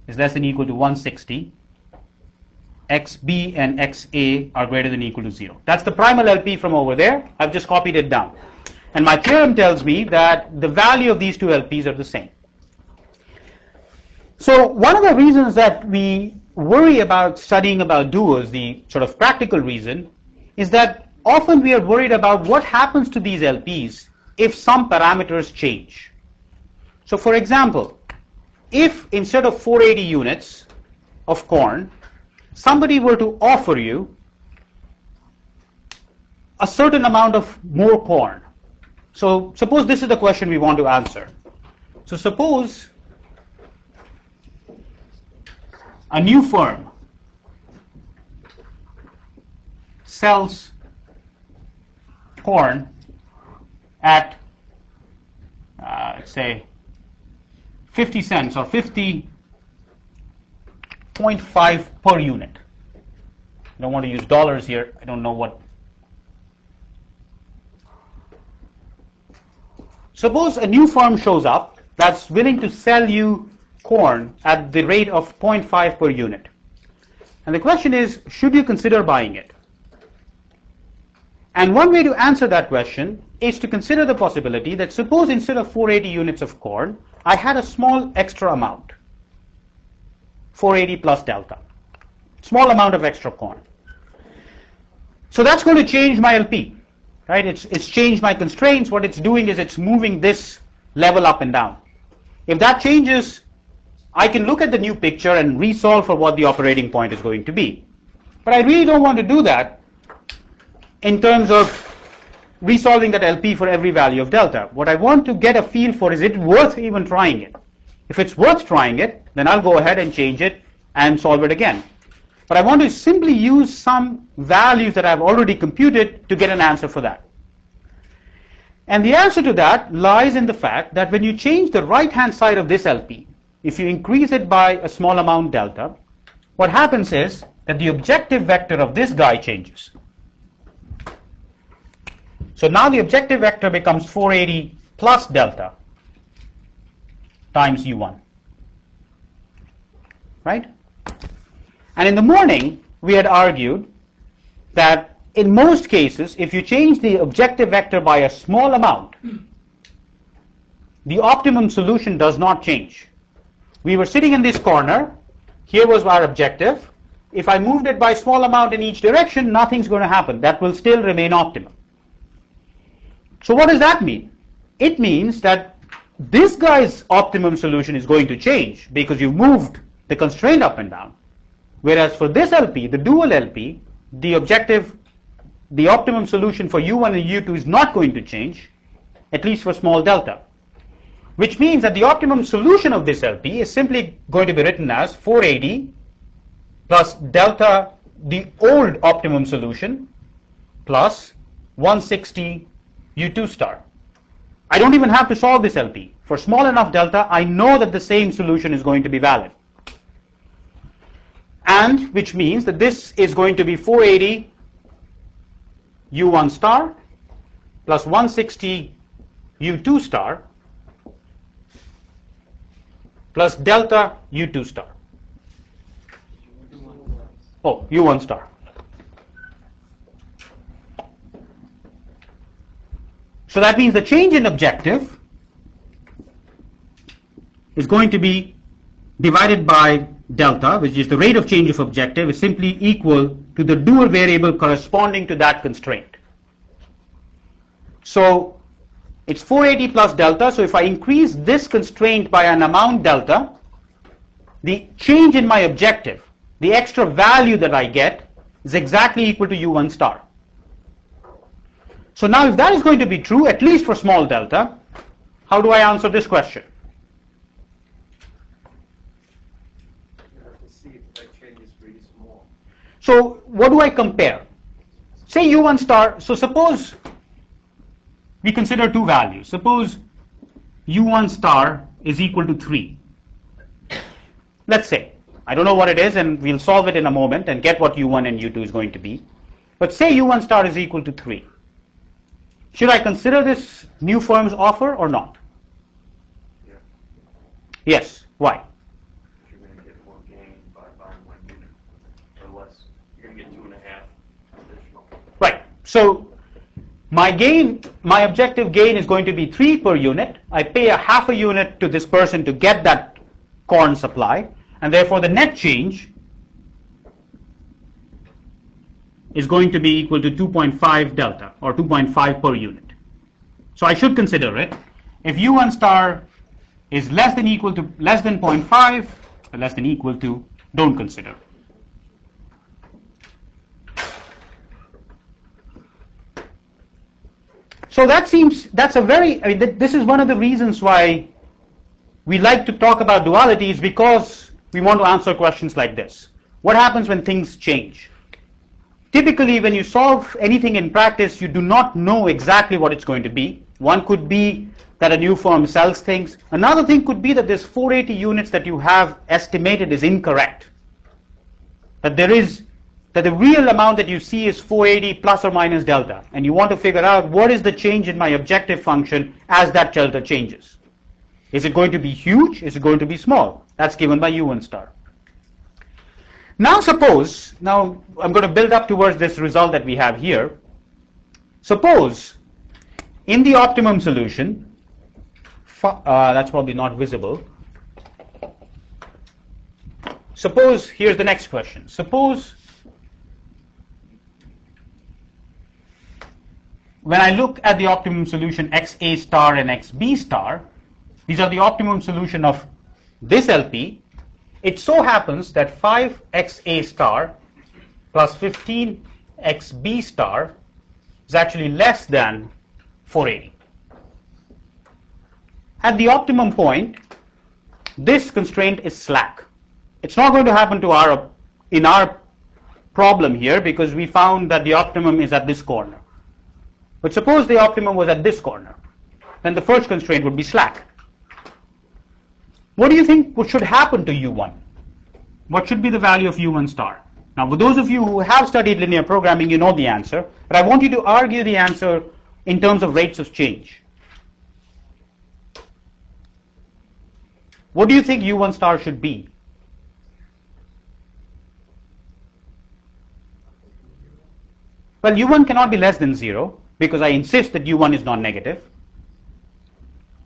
is less than equal to 160. xb and xa are greater than or equal to 0. That's the primal LP from over there. I've just copied it down. And my theorem tells me that the value of these two LPs are the same. So one of the reasons that we worry about studying about duals, the sort of practical reason, is that often we are worried about what happens to these LPs if some parameters change. So for example, if instead of 480 units of corn, somebody were to offer you a certain amount of more corn. So suppose this is the question we want to answer. So suppose a new firm sells corn at, let's say, 50 cents or 50.5 per unit. I don't want to use dollars here. I don't know what. Suppose a new firm shows up that's willing to sell you corn at the rate of 0.5 per unit. And the question is, should you consider buying it? And one way to answer that question is to consider the possibility that suppose instead of 480 units of corn, I had a small extra amount, 480 plus delta, small amount of extra corn. So that's going to change my LP, right? It's changed my constraints. What it's doing is it's moving this level up and down. If that changes, I can look at the new picture and resolve for what the operating point is going to be. But I really don't want to do that in terms of resolving that LP for every value of delta. What I want to get a feel for is it worth even trying it? If it's worth trying it, then I'll go ahead and change it and solve it again. But I want to simply use some values that I've already computed to get an answer for that. And the answer to that lies in the fact that when you change the right-hand side of this LP, if you increase it by a small amount delta, what happens is that the objective vector of this guy changes. So now the objective vector becomes 480 plus delta times U1, right? And in the morning, we had argued that in most cases, if you change the objective vector by a small amount, the optimum solution does not change. We were sitting in this corner. Here was our objective. If I moved it by a small amount in each direction, nothing's going to happen. That will still remain optimum. So what does that mean? It means that this guy's optimum solution is going to change because you've moved the constraint up and down. Whereas for this LP, the dual LP, the optimum solution for U1 and U2 is not going to change, at least for small delta. Which means that the optimum solution of this LP is simply going to be written as 480 plus delta, the old optimum solution, plus 160 U2 star. I don't even have to solve this LP. For small enough delta, I know that the same solution is going to be valid. And which means that this is going to be 480 U1 star plus 160 U2 star plus delta U2 star. Oh, U1 star. So that means the change in objective is going to be divided by delta, which is the rate of change of objective, is simply equal to the dual variable corresponding to that constraint. So it's 480 plus delta. So if I increase this constraint by an amount delta, the change in my objective, the extra value that I get, is exactly equal to U1 star. So now if that is going to be true, at least for small delta, how do I answer this question?
You have to see if that change is really small.
So what do I compare? Say U1 star, so suppose we consider two values. Suppose U1 star is equal to 3. Let's say, I don't know what it is, and we'll solve it in a moment and get what U1 and U2 is going to be. But say U1 star is equal to 3. Should I consider this new firm's offer or not?
Yeah.
Yes. Why?
You're going to get more gain by buying 1 unit or less. You're going to get 2.5 additional.
Right. So my gain, my objective gain is going to be 3 per unit. I pay a half a unit to this person to get that corn supply, and therefore the net change is going to be equal to 2.5 delta, or 2.5 per unit. So I should consider it. If U1 star is less than 0.5, or less than equal to, don't consider. So that's a very, I mean, this is one of the reasons why we like to talk about dualities, because we want to answer questions like this. What happens when things change? typically when you solve anything in practice, you do not know exactly what it's going to be. One could be that a new firm sells things. Another thing could be that this 480 units that you have estimated is incorrect. That the real amount that you see is 480 plus or minus delta, and you want to figure out what is the change in my objective function as that delta changes. Is it going to be huge? Is it going to be small? That's given by U1 star. Now I'm going to build up towards this result that we have here. Suppose in the optimum solution, that's probably not visible. Suppose, here's the next question. Suppose when I look at the optimum solution XA star and XB star, these are the optimum solution of this LP. It so happens that 5XA star plus 15XB star is actually less than 480. At the optimum point, this constraint is slack. It's not going to happen in our problem here because we found that the optimum is at this corner. But suppose the optimum was at this corner, then the first constraint would be slack. What do you think should happen to U1? What should be the value of U1 star? Now, for those of you who have studied linear programming, you know the answer, but I want you to argue the answer in terms of rates of change. What do you think U1 star should be? Well, U1 cannot be less than 0 because I insist that U1 is non-negative.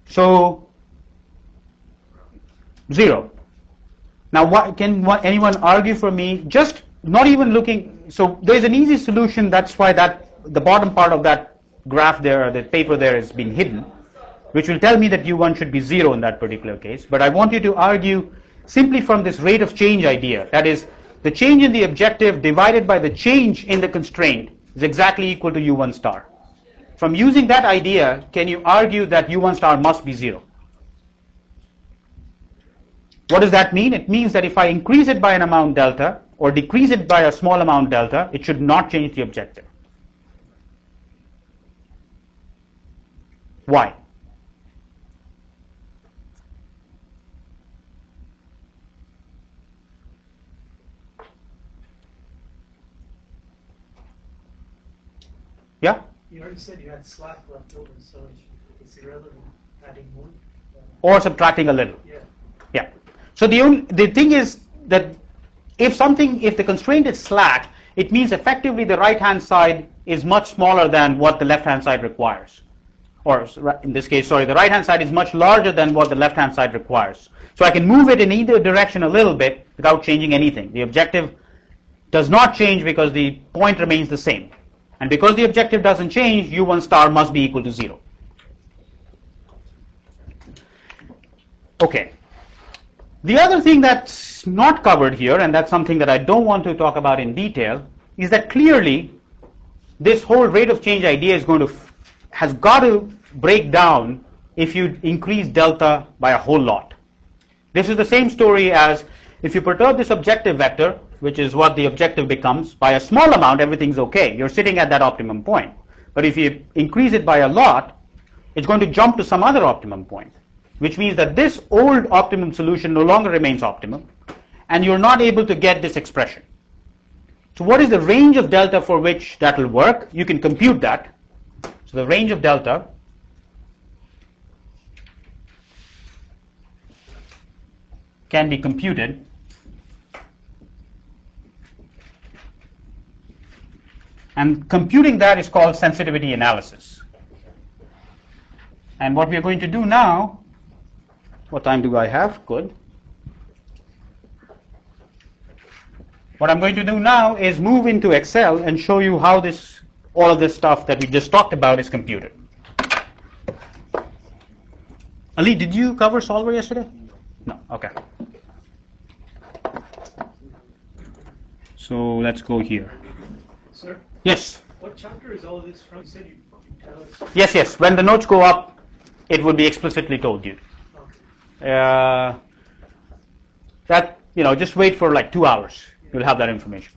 So 0. Now, can anyone argue for me? Just not even looking. So there's an easy solution. That's why the bottom part of that graph there, the paper there, has been hidden, which will tell me that U1 should be 0 in that particular case. But I want you to argue simply from this rate of change idea. That is, the change in the objective divided by the change in the constraint is exactly equal to U1 star. From using that idea, can you argue that U1 star must be 0? What does that mean? It means that if I increase it by an amount delta or decrease it by a small amount delta, it should not change the objective. Why? Yeah?
You already said you had slack left over, so it's irrelevant adding more.
Or subtracting a little.
Yeah.
Yeah. So the thing is that if the constraint is slack, it means effectively the right-hand side is much smaller than what the left-hand side requires. Or in this case, sorry, the right-hand side is much larger than what the left-hand side requires. So I can move it in either direction a little bit without changing anything. The objective does not change because the point remains the same. And because the objective doesn't change, U1 star must be equal to 0. Okay. The other thing that's not covered here, and that's something that I don't want to talk about in detail, is that clearly this whole rate of change idea has got to break down if you increase delta by a whole lot. This is the same story as if you perturb this objective vector, which is what the objective becomes, by a small amount, everything's okay. You're sitting at that optimum point. But if you increase it by a lot, it's going to jump to some other optimum point, which means that this old optimum solution no longer remains optimum, and you're not able to get this expression. So what is the range of delta for which that will work? You can compute that. So the range of delta can be computed and computing that is called sensitivity analysis. And what we are going to do now, what time do I have? Good. What I'm going to do now is move into Excel and show you how all of this stuff that we just talked about is computed. Ali, did you cover solver yesterday? No. Okay. So let's go here.
Sir?
Yes.
What chapter is all of this from? You said you tell us.
Yes. When the notes go up, it would be explicitly told you.
Okay.
Just wait for like 2 hours. You'll have that information.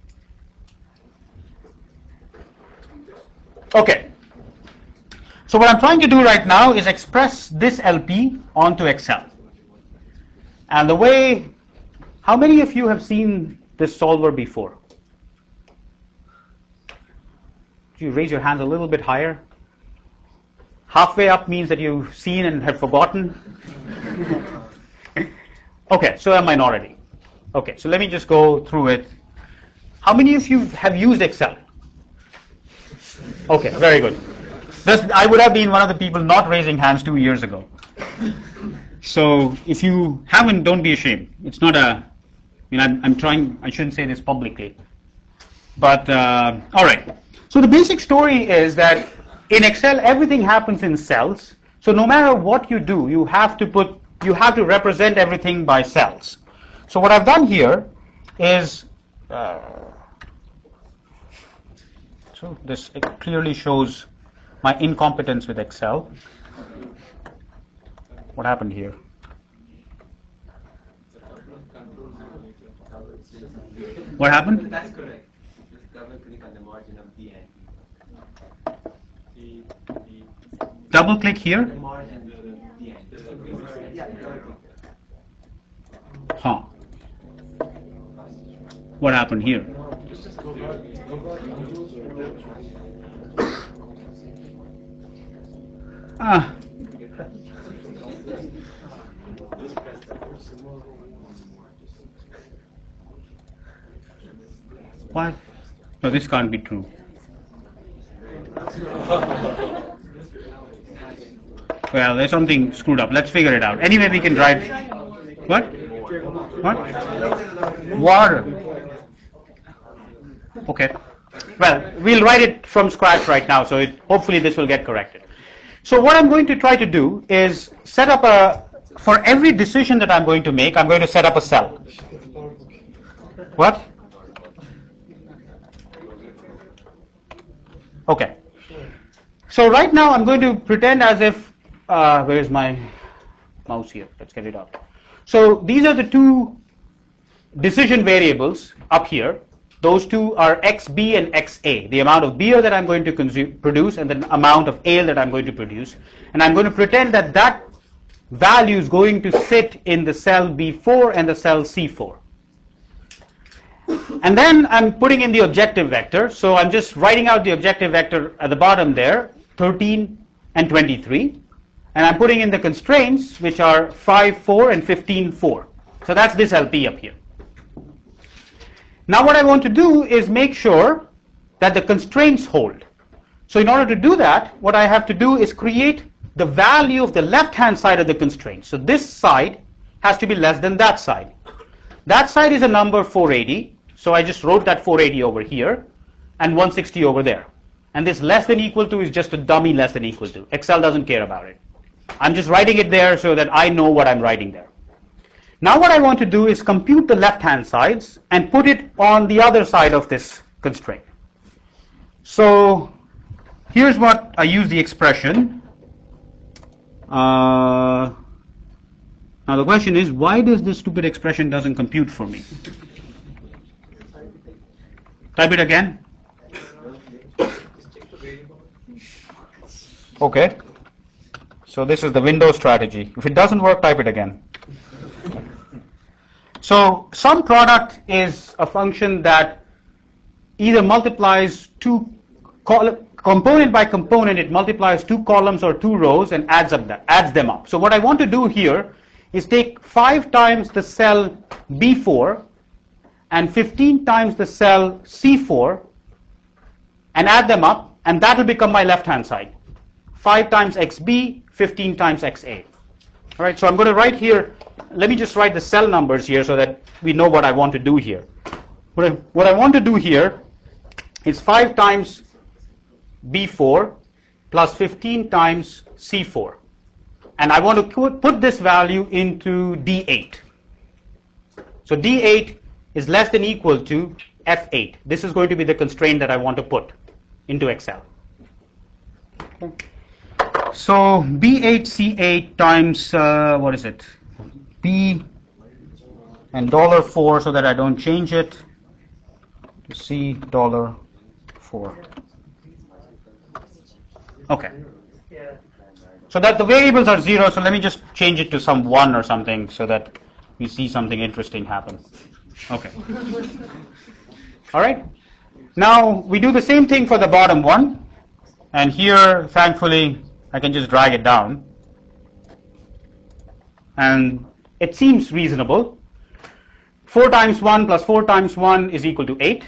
Okay. So what I'm trying to do right now is express this LP onto Excel. And the way, how many of you have seen this solver before? You raise your hands a little bit higher. Halfway up means that you've seen and have forgotten. Okay, so a minority. Okay, so let me just go through it. How many of you have used Excel? Okay, very good. I would have been one of the people not raising hands 2 years ago. So if you haven't, don't be ashamed. It's not I'm trying, I shouldn't say this publicly. But, all right. So the basic story is that in Excel, everything happens in cells. So no matter what you do, you have to represent everything by cells. So what I've done here is, so this clearly shows my incompetence with Excel. What happened here? What happened?
That's correct. Just double click on the margin of the end.
Double click here.
The margin of the end. Yeah,
Huh. What happened here? Ah. What? No, this can't be true. Well, there's something screwed up. Let's figure it out. Anyway, we can try. What? What? Water. Okay. Well, we'll write it from scratch right now, so hopefully this will get corrected. So what I'm going to try to do is set up for every decision that I'm going to make, I'm going to set up a cell. What? Okay. So right now I'm going to pretend as if, where's my mouse here? Let's get it out. So these are the two decision variables up here. Those two are XB and XA, the amount of beer that I'm going to produce and the amount of ale that I'm going to produce. And I'm going to pretend that that value is going to sit in the cell B4 and the cell C4. And then I'm putting in the objective vector. So I'm just writing out the objective vector at the bottom there, 13 and 23. And I'm putting in the constraints, which are 5, 4, and 15, 4. So that's this LP up here. Now what I want to do is make sure that the constraints hold. So in order to do that, what I have to do is create the value of the left-hand side of the constraint. So this side has to be less than that side. That side is a number 480. So I just wrote that 480 over here and 160 over there. And this less than equal to is just a dummy less than equal to. Excel doesn't care about it. I'm just writing it there so that I know what I'm writing there. Now what I want to do is compute the left-hand sides and put it on the other side of this constraint. So here's what I use the expression. Now the question is, why does this stupid expression doesn't compute for me? Type it again. Okay. So this is the Windows strategy. If it doesn't work, type it again. So sum product is a function that either multiplies component by component, it multiplies two columns or two rows and adds them up. So what I want to do here is take 5 times the cell B4 and 15 times the cell C4 and add them up, and that will become my left-hand side. 5 times XB, 15 times XA. All right, so I'm going to write here, let me just write the cell numbers here so that we know what I want to do here. What I want to do here is 5 times B4 plus 15 times C4. And I want to put this value into D8. So D8 is less than equal to F8. This is going to be the constraint that I want to put into Excel. Okay. So B8C8 times, what is it? B and $4 so that I don't change it to C $4. Okay.
Yeah.
So that the variables are 0, so let me just change it to some 1 or something so that we see something interesting happen. Okay. All right. Now we do the same thing for the bottom one, and here thankfully I can just drag it down, and it seems reasonable. 4 times 1 plus 4 times 1 is equal to 8.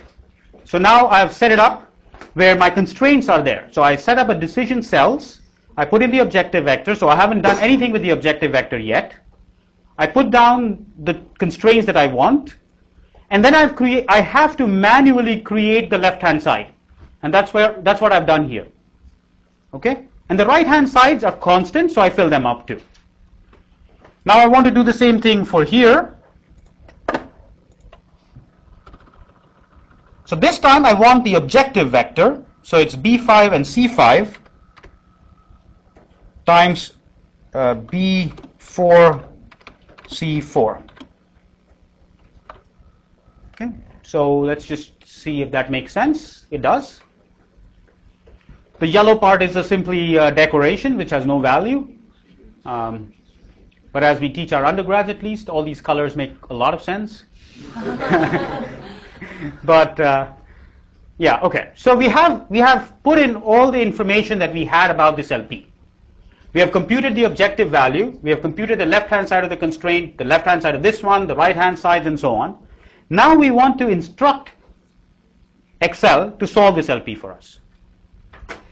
So now I have set it up where my constraints are there. So I set up a decision cells. I put in the objective vector, so I haven't done anything with the objective vector yet. I put down the constraints that I want, and then I have to manually create the left-hand side, and that's what I've done here. Okay, and the right-hand sides are constant, so I fill them up too. Now I want to do the same thing for here. So this time I want the objective vector, so it's B5 and C5 times B4, C4. Okay, so let's just see if that makes sense. It does. The yellow part is simply decoration, which has no value. But as we teach our undergrads, at least, all these colors make a lot of sense. But yeah, okay. So we have put in all the information that we had about this LP. We have computed the objective value. We have computed the left-hand side of the constraint, the left-hand side of this one, the right-hand side, and so on. Now we want to instruct Excel to solve this LP for us.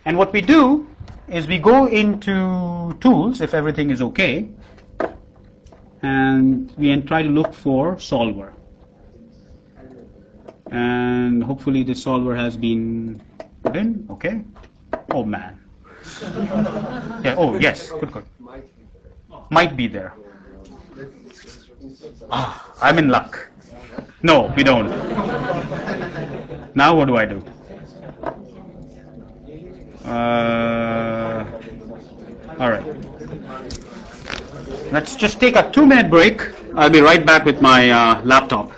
And what we do is we go into Tools, if everything is okay, and we try to look for Solver. And hopefully the solver has been put in. Okay. Oh man. Yeah. Oh yes. Good. Might be there. Ah, I'm in luck. No, we don't. Now what do I do? All right. Let's just take a 2-minute break. I'll be right back with my laptop.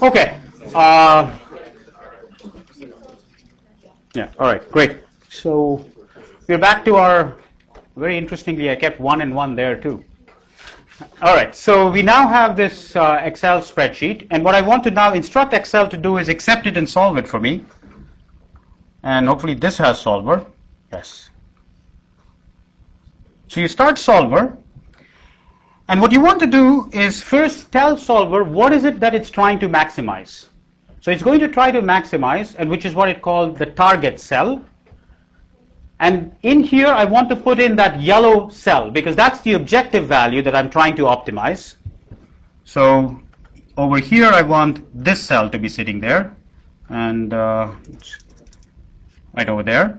Okay. Yeah, all right, great. So we're back to our, very interestingly, I kept 1 and 1 there too. All right, so we now have this Excel spreadsheet, and what I want to now instruct Excel to do is accept it and solve it for me. and hopefully this has solver. Yes. So you start solver, and what you want to do is first tell solver what is it that it's trying to maximize. So it's going to try to maximize, and which is what it called the target cell. And in here I want to put in that yellow cell because that's the objective value that I'm trying to optimize. So over here I want this cell to be sitting there, and right over there.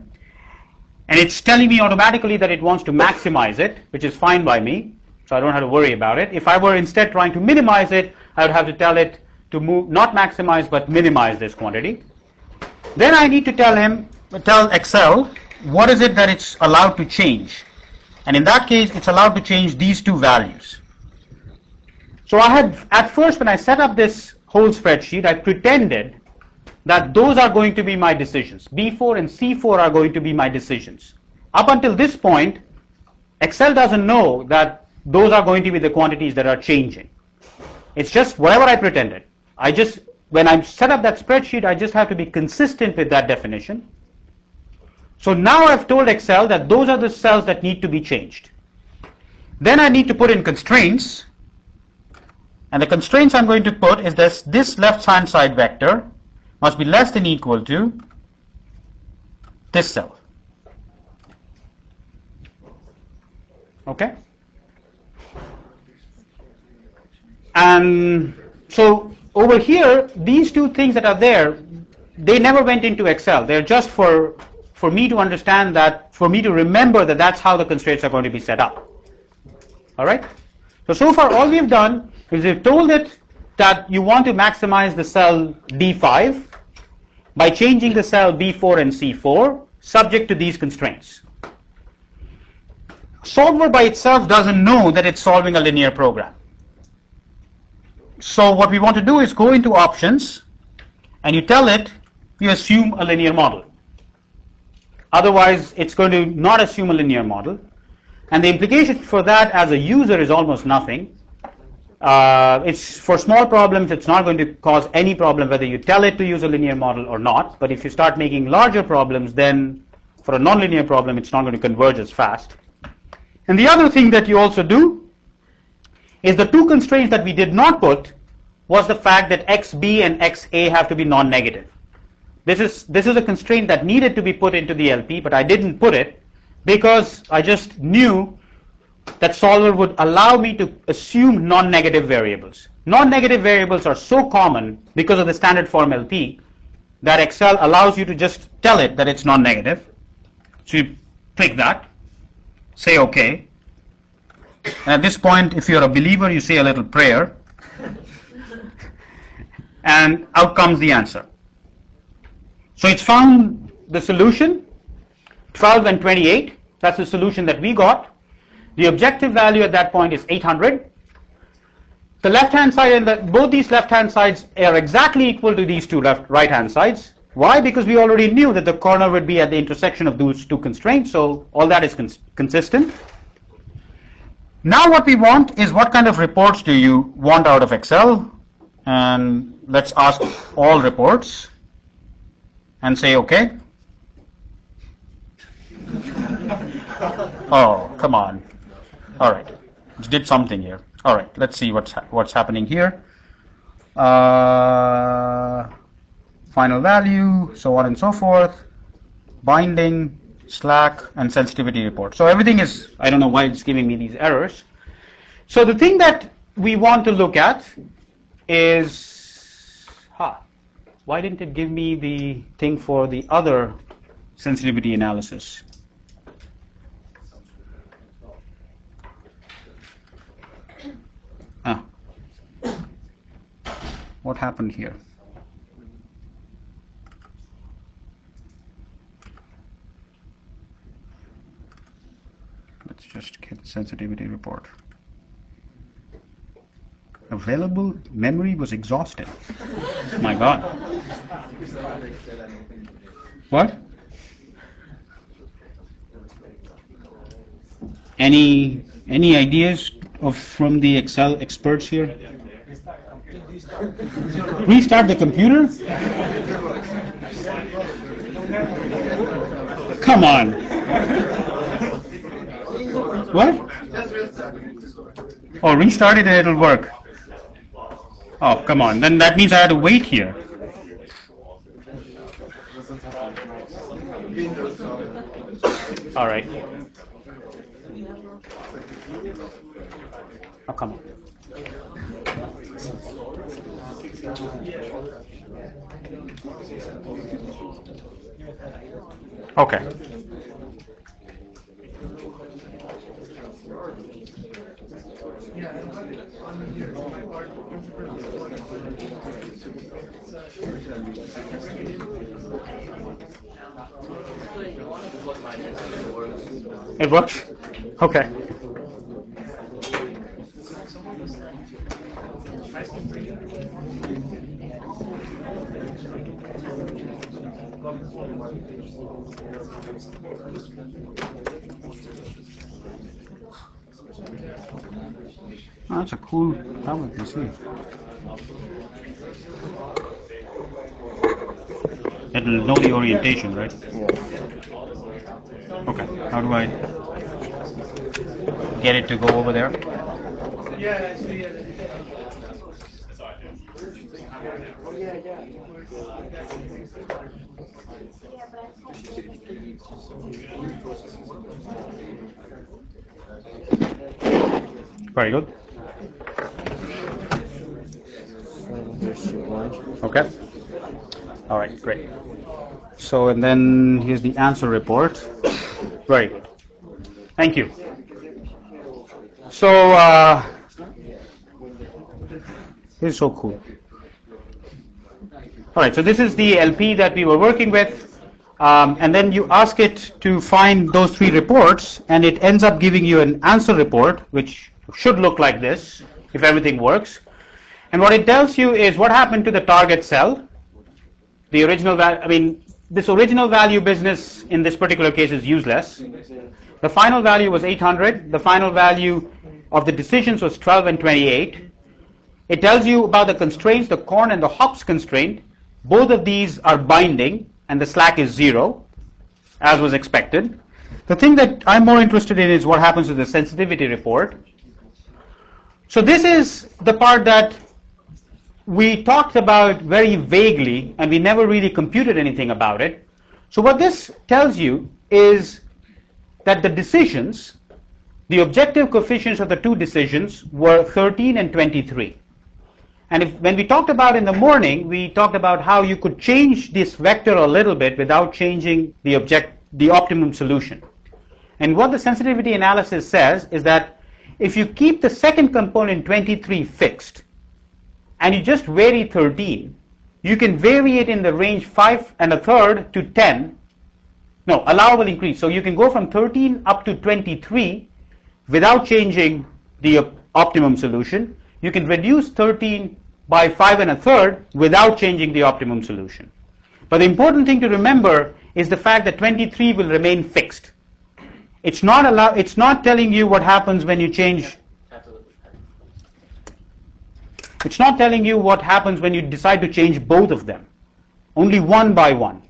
And it's telling me automatically that it wants to maximize it, which is fine by me, so I don't have to worry about it. If I were instead trying to minimize it, I would have to tell it to move, not maximize, but minimize this quantity. Then I need to tell Excel what is it that it's allowed to change. And in that case, it's allowed to change these two values. So I had, at first when I set up this whole spreadsheet, I pretended that those are going to be my decisions. B4 and C4 are going to be my decisions. Up until this point, Excel doesn't know that those are going to be the quantities that are changing. It's just whatever I pretended. When I set up that spreadsheet, I just have to be consistent with that definition. So now I've told Excel that those are the cells that need to be changed. Then I need to put in constraints. And the constraints I'm going to put is this left-hand side vector must be less than equal to this cell. Okay? And so over here, these two things that are there, they never went into Excel. They're just for me to understand that, for me to remember that that's how the constraints are going to be set up. All right? So far all we've done is we've told it that you want to maximize the cell D5 by changing the cell B4 and C4 subject to these constraints. Solver by itself doesn't know that it's solving a linear program. So what we want to do is go into options and you tell it you assume a linear model. Otherwise it's going to not assume a linear model, and the implication for that as a user is almost nothing. It's for small problems, it's not going to cause any problem whether you tell it to use a linear model or not. But if you start making larger problems, then for a nonlinear problem, it's not going to converge as fast. And the other thing that you also do is the two constraints that we did not put was the fact that xb and xa have to be non-negative. This is a constraint that needed to be put into the LP, but I didn't put it because I just knew that solver would allow me to assume non-negative variables. Non-negative variables are so common because of the standard form LP that Excel allows you to just tell it that it's non-negative. So you click that, say OK. And at this point, if you're a believer, you say a little prayer, and out comes the answer. So it's found the solution, 12 and 28. That's the solution that we got. The objective value at that point is 800. The left-hand side and both these left-hand sides are exactly equal to these two right-hand sides. Why? Because we already knew that the corner would be at the intersection of those two constraints, so all that is consistent. Now what we want is what kind of reports do you want out of Excel? And let's ask all reports and say OK. Oh, come on. All right, it did something here. All right, let's see what's happening here. Final value, so on and so forth. Binding, slack, and sensitivity report. So everything is, I don't know why it's giving me these errors. So the thing that we want to look at is, why didn't it give me the thing for the other sensitivity analysis? What happened here? Let's just get the sensitivity report. Available memory was exhausted. My God. What? Any ideas from the Excel experts here? Restart the computer? Come on. What? Oh, restart it and it'll work. Oh, come on. Then that means I had to wait here. All right. Oh, come on. Okay. It works? Okay. Oh, that's a cool helmet to see. It'll know the orientation, right? Okay. How do I get it to go over there?
Yeah, actually,
Very good. Okay. All right, great. So, and then here's the answer report. Very good. Thank you. So, this is so cool. All right, so this is the LP that we were working with, and then you ask it to find those three reports, and it ends up giving you an answer report, which should look like this, if everything works. And what it tells you is what happened to the target cell. The original value, I mean, this original value business in this particular case is useless. The final value was 800. The final value of the decisions was 12 and 28. It tells you about the constraints, the corn and the hops constraint. Both of these are binding, and the slack is 0, as was expected. The thing that I'm more interested in is what happens to the sensitivity report. So this is the part that we talked about very vaguely, and we never really computed anything about it. So what this tells you is that the decisions, the objective coefficients of the two decisions were 13 and 23. And when we talked about in the morning, we talked about how you could change this vector a little bit without changing the optimum solution. And what the sensitivity analysis says is that if you keep the second component 23 fixed, and you just vary 13, you can vary it in the range 5 1/3 to 10. No, allowable increase. So you can go from 13 up to 23 without changing the optimum solution. You can reduce 13 by 5 1/3 without changing the optimum solution. But the important thing to remember is the fact that 23 will remain fixed. It's not telling you what happens when you change. It's not telling you what happens when you decide to change both of them. Only one by one.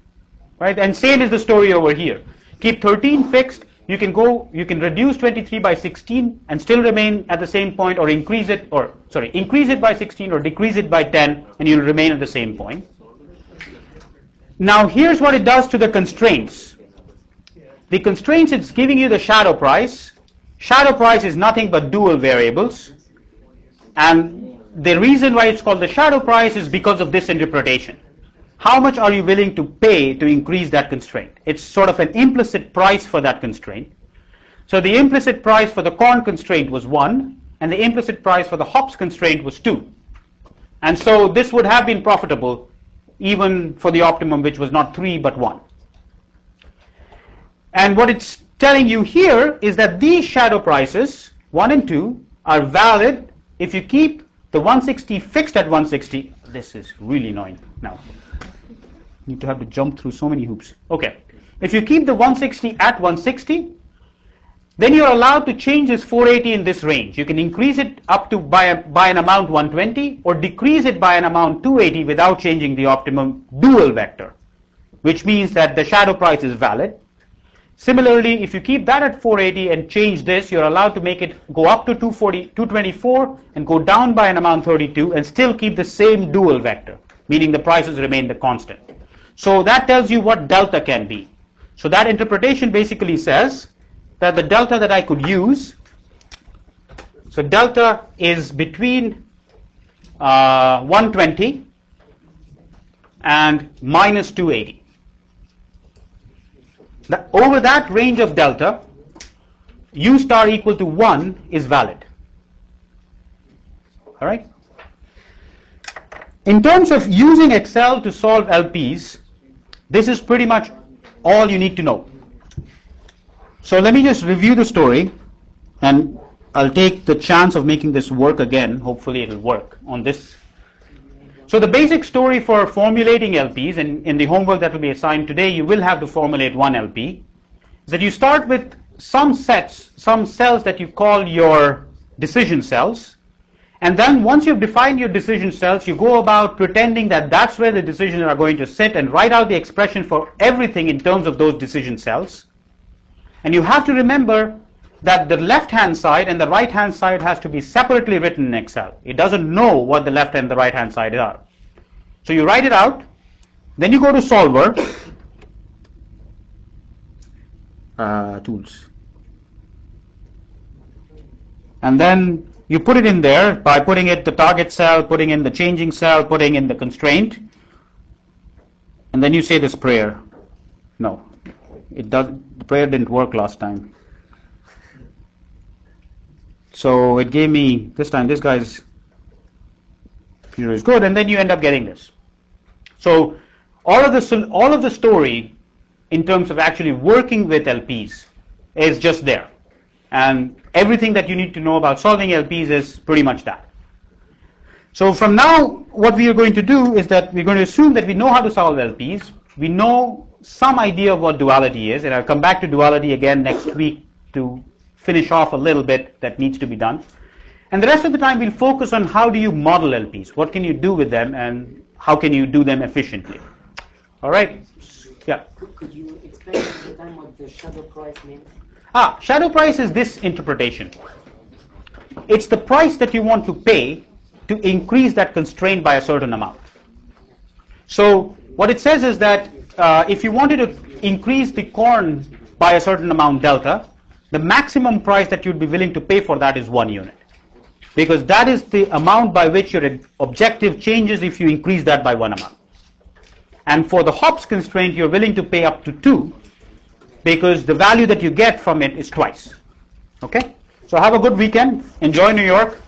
Right? And same is the story over here. Keep 13 fixed, you can reduce 23 by 16 and still remain at the same point, or increase it by 16 or decrease it by 10 and you'll remain at the same point. Now here's what it does to the constraints. The constraints, it's giving you the shadow price. Shadow price is nothing but dual variables. And the reason why it's called the shadow price is because of this interpretation. How much are you willing to pay to increase that constraint? It's sort of an implicit price for that constraint. So the implicit price for the corn constraint was 1, and the implicit price for the hops constraint was 2. And so this would have been profitable even for the optimum, which was not 3 but 1. And what it's telling you here is that these shadow prices, 1 and 2, are valid if you keep the 160 fixed at 160. This is really annoying now. Need to have to jump through so many hoops. Okay. If you keep the 160 at 160, then you're allowed to change this 480 in this range. You can increase it up to by an amount 120 or decrease it by an amount 280 without changing the optimum dual vector. which means that the shadow price is valid. Similarly, if you keep that at 480 and change this, you're allowed to make it go up to 224 and go down by an amount 32 and still keep the same dual vector, meaning the prices remain the constant. So that tells you what delta can be. So that interpretation basically says that the delta that I could use, so delta is between 120 and minus 280. Over that range of delta, u star equal to 1 is valid. All right? In terms of using Excel to solve LPs, this is pretty much all you need to know. So let me just review the story, and I'll take the chance of making this work again. Hopefully it'll work on this. So the basic story for formulating LPs, and in the homework that will be assigned today, you will have to formulate one LP, is that you start with some sets, some cells that you call your decision cells, and then once you've defined your decision cells, you go about pretending that that's where the decisions are going to sit and write out the expression for everything in terms of those decision cells. And you have to remember that the left-hand side and the right-hand side has to be separately written in Excel. It doesn't know what the left and the right-hand side are. So you write it out, then you go to Solver, Tools, and then you put it in there by putting it the target cell, putting in the changing cell, putting in the constraint, and then you say this prayer. No, it doesn't. The prayer didn't work last time. So it gave me, this time this guy's computer is good, and then you end up getting this. So all of the story in terms of actually working with LPs is just there. And everything that you need to know about solving LPs is pretty much that. So from now, what we are going to do is that we're going to assume that we know how to solve LPs. We know some idea of what duality is, and I'll come back to duality again next week to finish off a little bit that needs to be done. And the rest of the time we'll focus on how do you model LPs, what can you do with them, and how can you do them efficiently. All right? Yeah?
Could you explain at the time what the shadow price means?
Shadow price is this interpretation. It's the price that you want to pay to increase that constraint by a certain amount. So what it says is that if you wanted to increase the corn by a certain amount delta, the maximum price that you'd be willing to pay for that is 1 unit. Because that is the amount by which your objective changes if you increase that by one amount. And for the hops constraint, you're willing to pay up to 2 because the value that you get from it is twice. Okay? So have a good weekend. Enjoy New York.